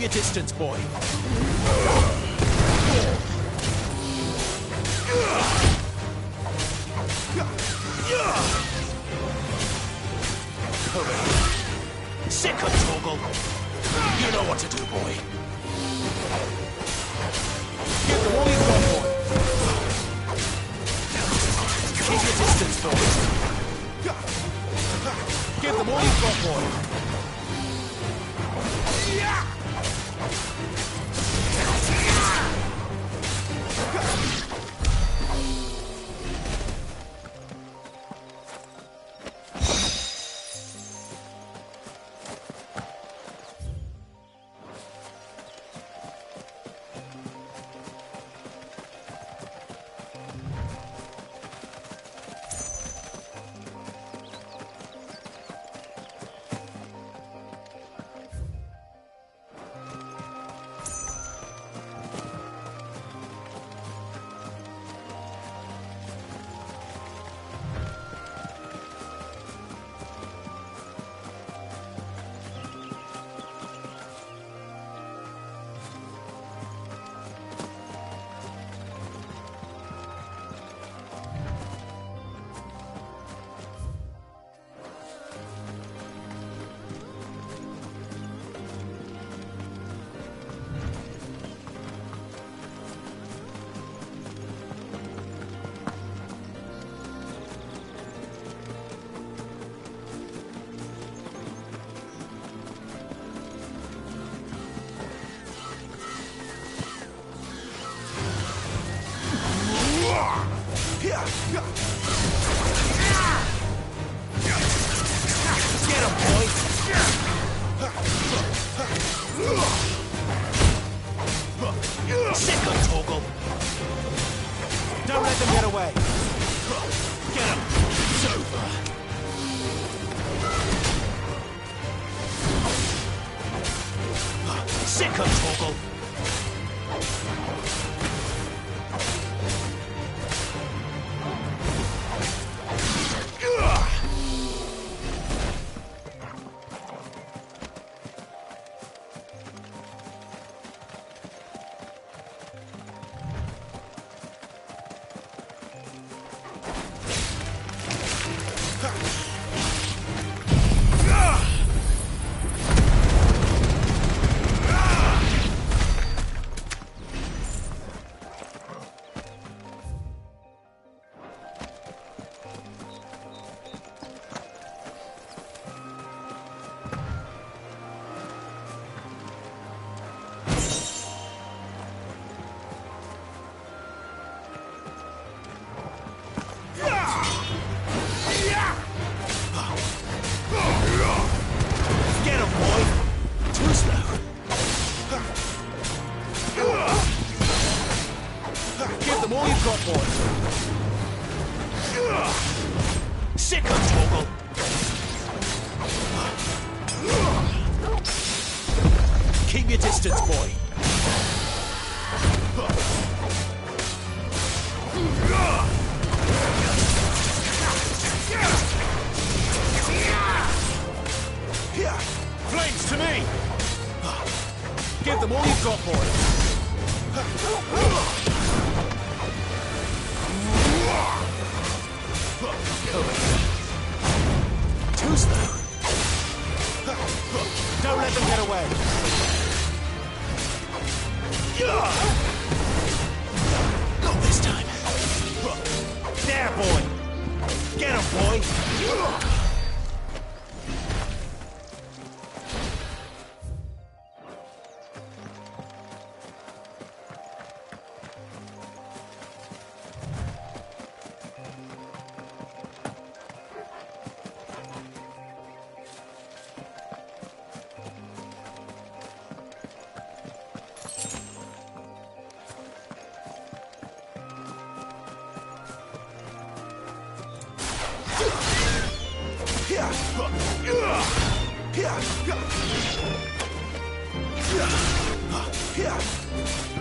your distance, boy. Sick of Torgal. You know what to do, boy. Give them all you've got, boy. Keep your distance, boy. Give them all you've got, boy.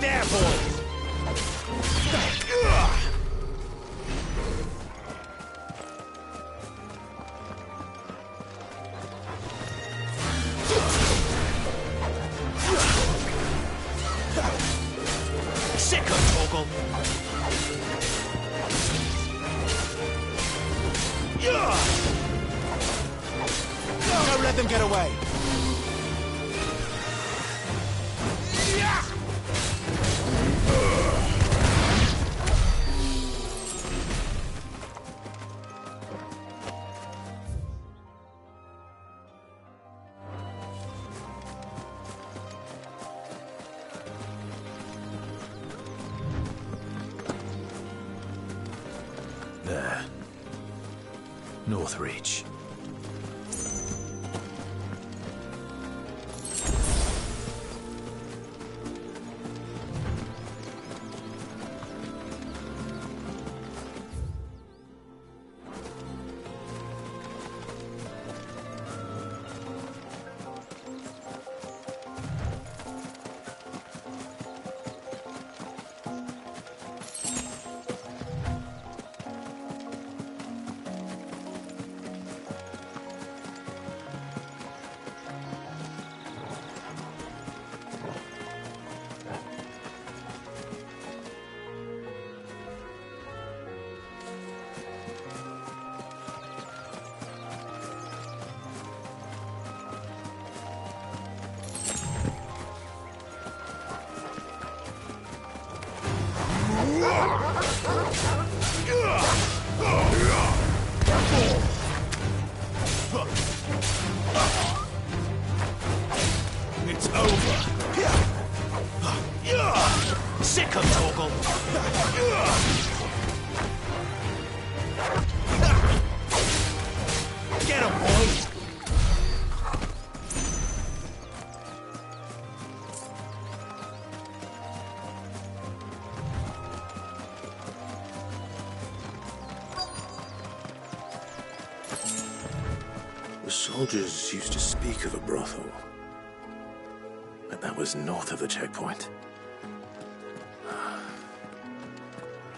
There, boy! let them get away! There. Northreach. It's over. Sick of Torgal. Get him, boy. The soldiers used to speak of a brothel. But that was north of the checkpoint.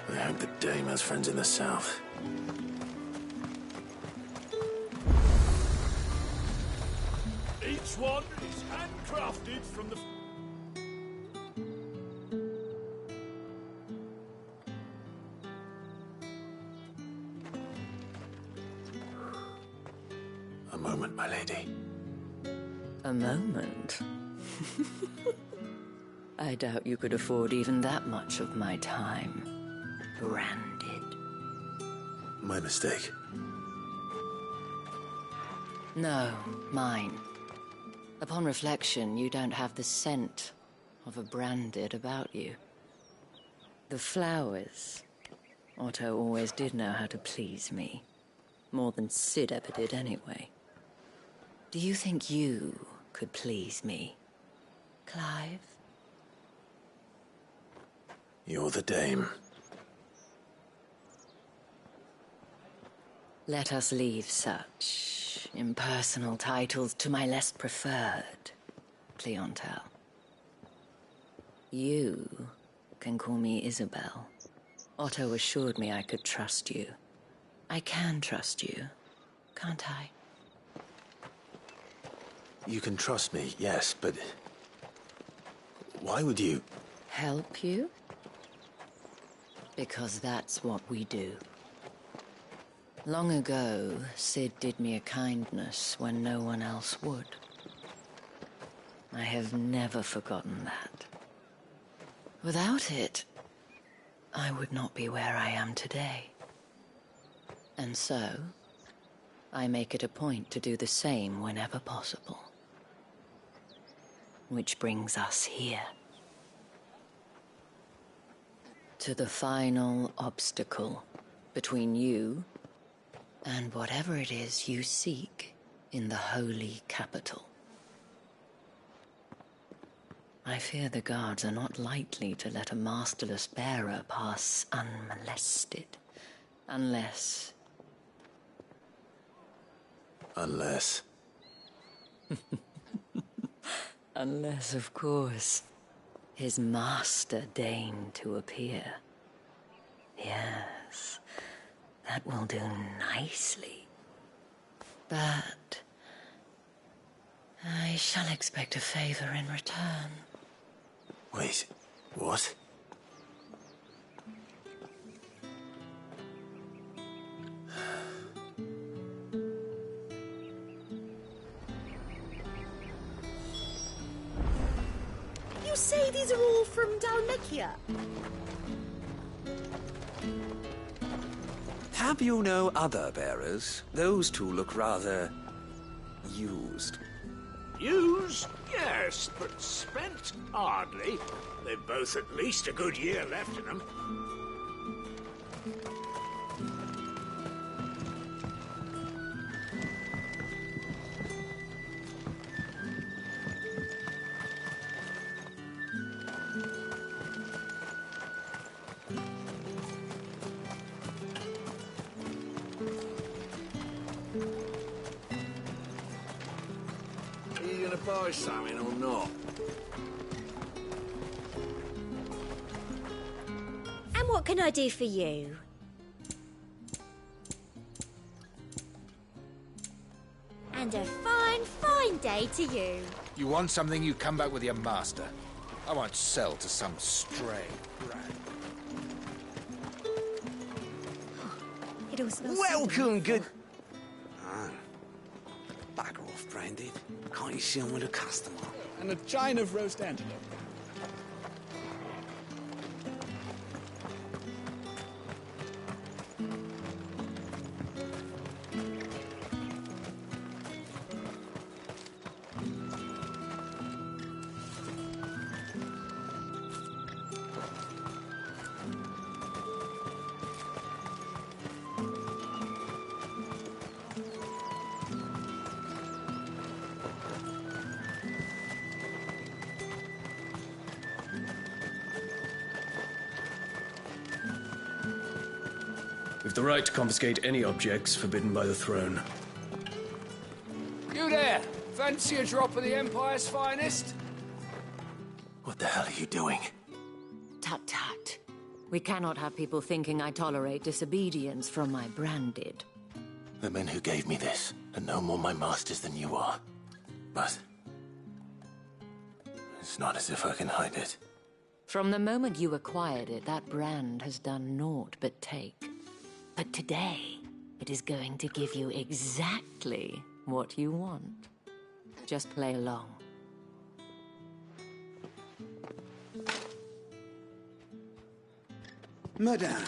I hope the dame has friends in the south. Each one is handcrafted from the... A moment, my lady. A moment? I doubt you could afford even that much of my time. Branded. My mistake. No, mine. Upon reflection, you don't have the scent of a branded about you. The flowers. Otto always did know how to please me. More than Sid ever did anyway. Do you think you could please me, Clive? You're the dame. Let us leave such impersonal titles to my less preferred clientele. You can call me Isabel. Otto assured me I could trust you. I can trust you, can't I? You can trust me, yes, but... why would you... Help you? Because that's what we do. Long ago, Sid did me a kindness when no one else would. I have never forgotten that. Without it, I would not be where I am today. And so, I make it a point to do the same whenever possible. Which brings us here. To the final obstacle between you and whatever it is you seek in the holy capital. I fear the guards are not likely to let a masterless bearer pass unmolested, unless... Unless... Unless, of course, his master deigned to appear. Yes, that will do nicely. But I shall expect a favor in return. Wait, what? say these are all from Dalmekia? Have you no other bearers? Those two look rather... used. Used? Yes, but spent? Hardly. They've both at least a good year left in them. Are you gonna buy something or not? And what can I do for you? And a fine, fine day to you. You want something, you come back with your master. I won't sell to some stray brat. It all smells Welcome, good... Ah. Bugger off, Branded. Can't you see I'm with a customer? And a chine of roast antelope. We've the right to confiscate any objects forbidden by the throne. You there! Fancy a drop of the Empire's finest? What the hell are you doing? Tut tut. We cannot have people thinking I tolerate disobedience from my Branded. The men who gave me this are no more my masters than you are. But... it's not as if I can hide it. From the moment you acquired it, that brand has done naught but take. But today, it is going to give you exactly what you want. Just play along. Madame,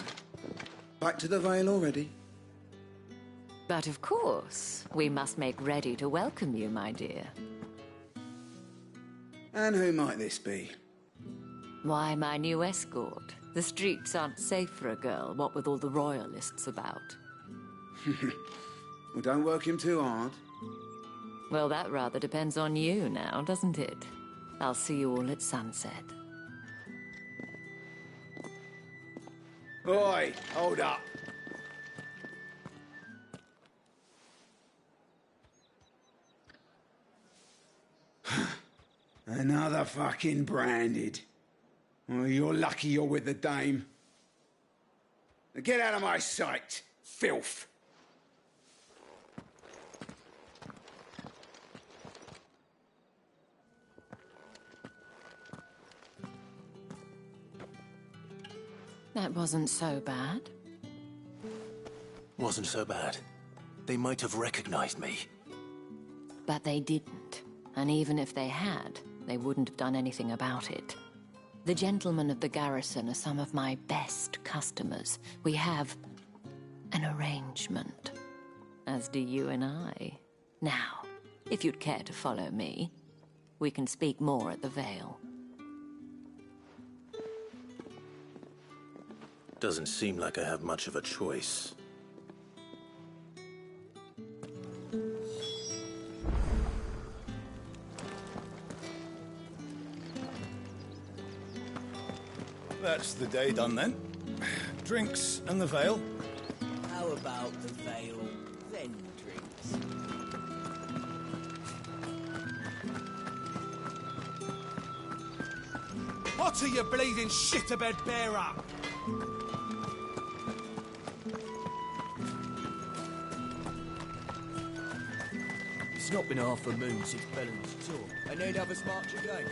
back to the Vale already? But of course, we must make ready to welcome you, my dear. And who might this be? Why, my new escort. The streets aren't safe for a girl, what with all the royalists about. Well, don't work him too hard. Well, that rather depends on you now, doesn't it? I'll see you all at sunset. Oi, hold up. Another fucking Branded. Oh, you're lucky you're with the dame. Now get out of my sight, filth. That wasn't so bad. Wasn't so bad. They might have recognized me. But they didn't. And even if they had, they wouldn't have done anything about it. The gentlemen of the garrison are some of my best customers. We have an arrangement, as do you and I. Now, if you'd care to follow me, we can speak more at the Vale. Doesn't seem like I have much of a choice. That's the day done then. Drinks and the Vale. How about the Vale, then drinks? What are you bleeding shit-a-bed bearer? It's not been half a moon since Bellen's tour. I need to have us march again.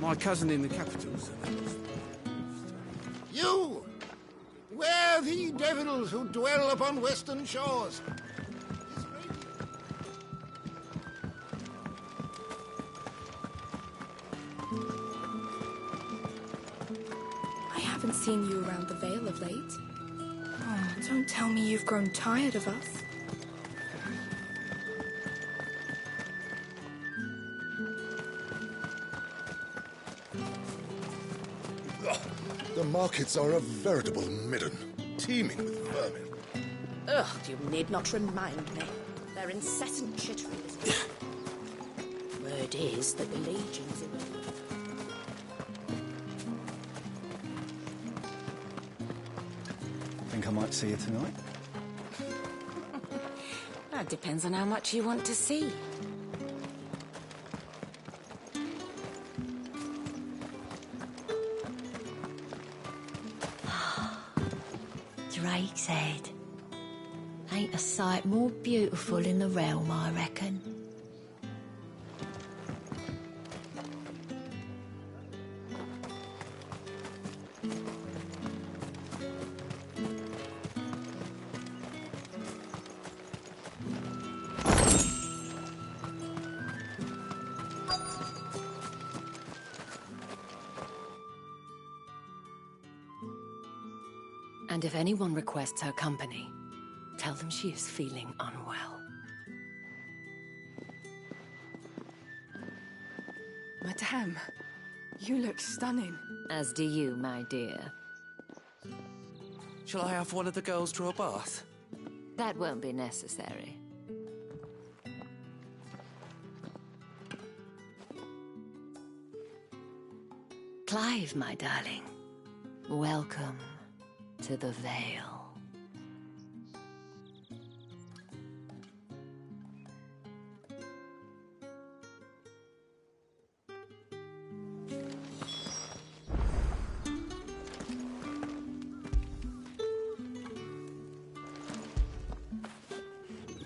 My cousin in the capital's. You! Where the devils who dwell upon western shores? I haven't seen you around the Vale of late. Oh, don't tell me you've grown tired of us. The markets are a veritable midden, teeming with vermin. Ugh, you need not remind me. Their incessant chittering is... Word is that the Legion's in... Think I might see you tonight? That depends on how much you want to see. Drake's Head. Ain't a sight more beautiful in the realm, I reckon. And if anyone requests her company, tell them she is feeling unwell. Madame, you look stunning. As do you, my dear. Shall I have one of the girls draw a bath? That won't be necessary. Clive, my darling. Welcome to the Vale.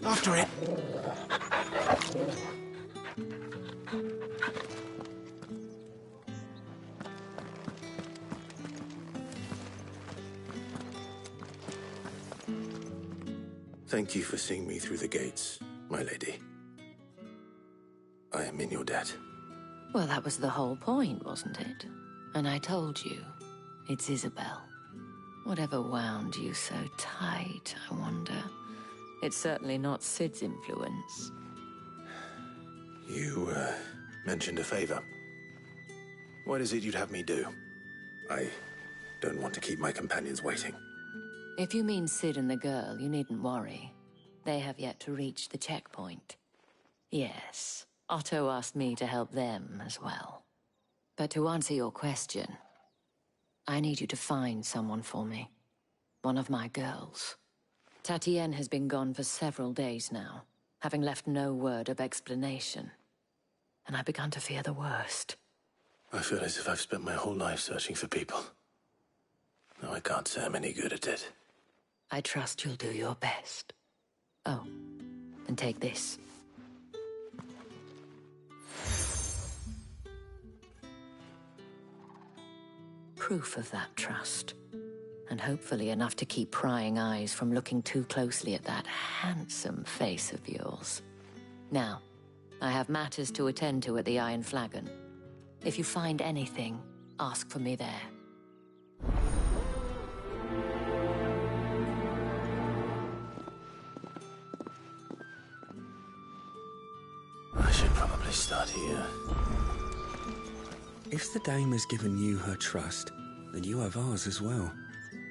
After it. Thank you for seeing me through the gates, my lady. I am in your debt. Well, that was the whole point, wasn't it? And I told you, it's Isabel. Whatever wound you so tight, I wonder. It's certainly not Sid's influence. You, mentioned a favor. What is it you'd have me do? I don't want to keep my companions waiting. If you mean Sid and the girl, you needn't worry. They have yet to reach the checkpoint. Yes, Otto asked me to help them as well. But to answer your question, I need you to find someone for me. One of my girls. Tatienne has been gone for several days now, having left no word of explanation. And I began to fear the worst. I feel as if I've spent my whole life searching for people. Now I can't say I'm any good at it. I trust you'll do your best. Oh, and take this. Proof of that trust. And hopefully enough to keep prying eyes from looking too closely at that handsome face of yours. Now, I have matters to attend to at the Iron Flagon. If you find anything, ask for me there. I should probably start here. If the dame has given you her trust, then you have ours as well.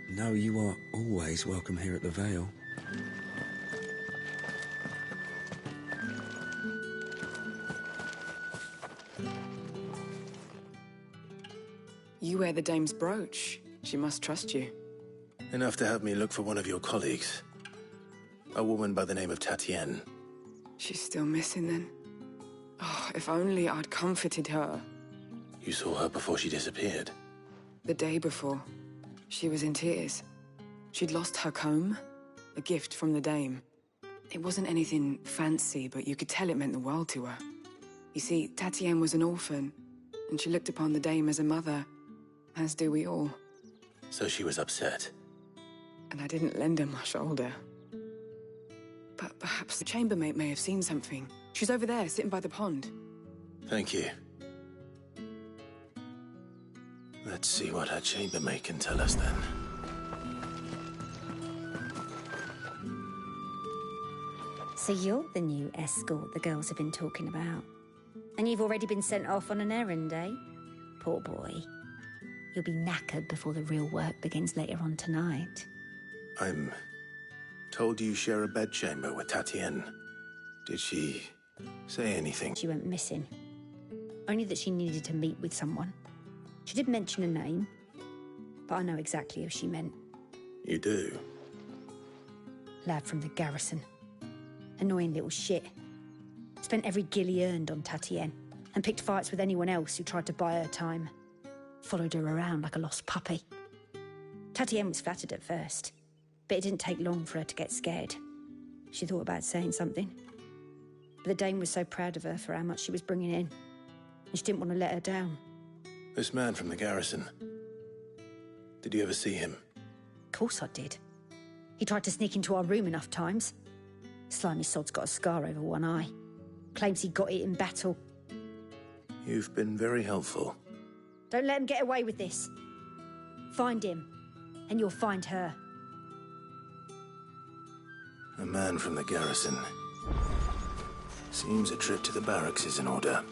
Know you are always welcome here at the Vale. You wear the dame's brooch. She must trust you. Enough to have me look for one of your colleagues. A woman by the name of Tatienne. She's still missing then. Oh, if only I'd comforted her. You saw her before she disappeared? The day before. She was in tears. She'd lost her comb, a gift from the dame. It wasn't anything fancy, but you could tell it meant the world to her. You see, Tatienne was an orphan, and she looked upon the dame as a mother, as do we all. So she was upset. And I didn't lend her my shoulder. But perhaps the chambermaid may have seen something. She's over there, sitting by the pond. Thank you. Let's see what her chambermaid can tell us then. So you're the new escort the girls have been talking about. And you've already been sent off on an errand, eh? Poor boy. You'll be knackered before the real work begins later on tonight. I'm told you share a bedchamber with Tatienne. Did she say anything? She went missing. Only that she needed to meet with someone. She did mention a name, but I know exactly who she meant. You do? Lad from the garrison. Annoying little shit. Spent every guil he earned on Tatienne, and picked fights with anyone else who tried to buy her time. Followed her around like a lost puppy. Tatienne was flattered at first, but it didn't take long for her to get scared. She thought about saying something. But the dame was so proud of her for how much she was bringing in, and she didn't want to let her down. This man from the garrison. Did you ever see him? Of course I did. He tried to sneak into our room enough times. Slimy sod's got a scar over one eye. Claims he got it in battle. You've been very helpful. Don't let him get away with this. Find him, and you'll find her. A man from the garrison. Seems a trip to the barracks is in order.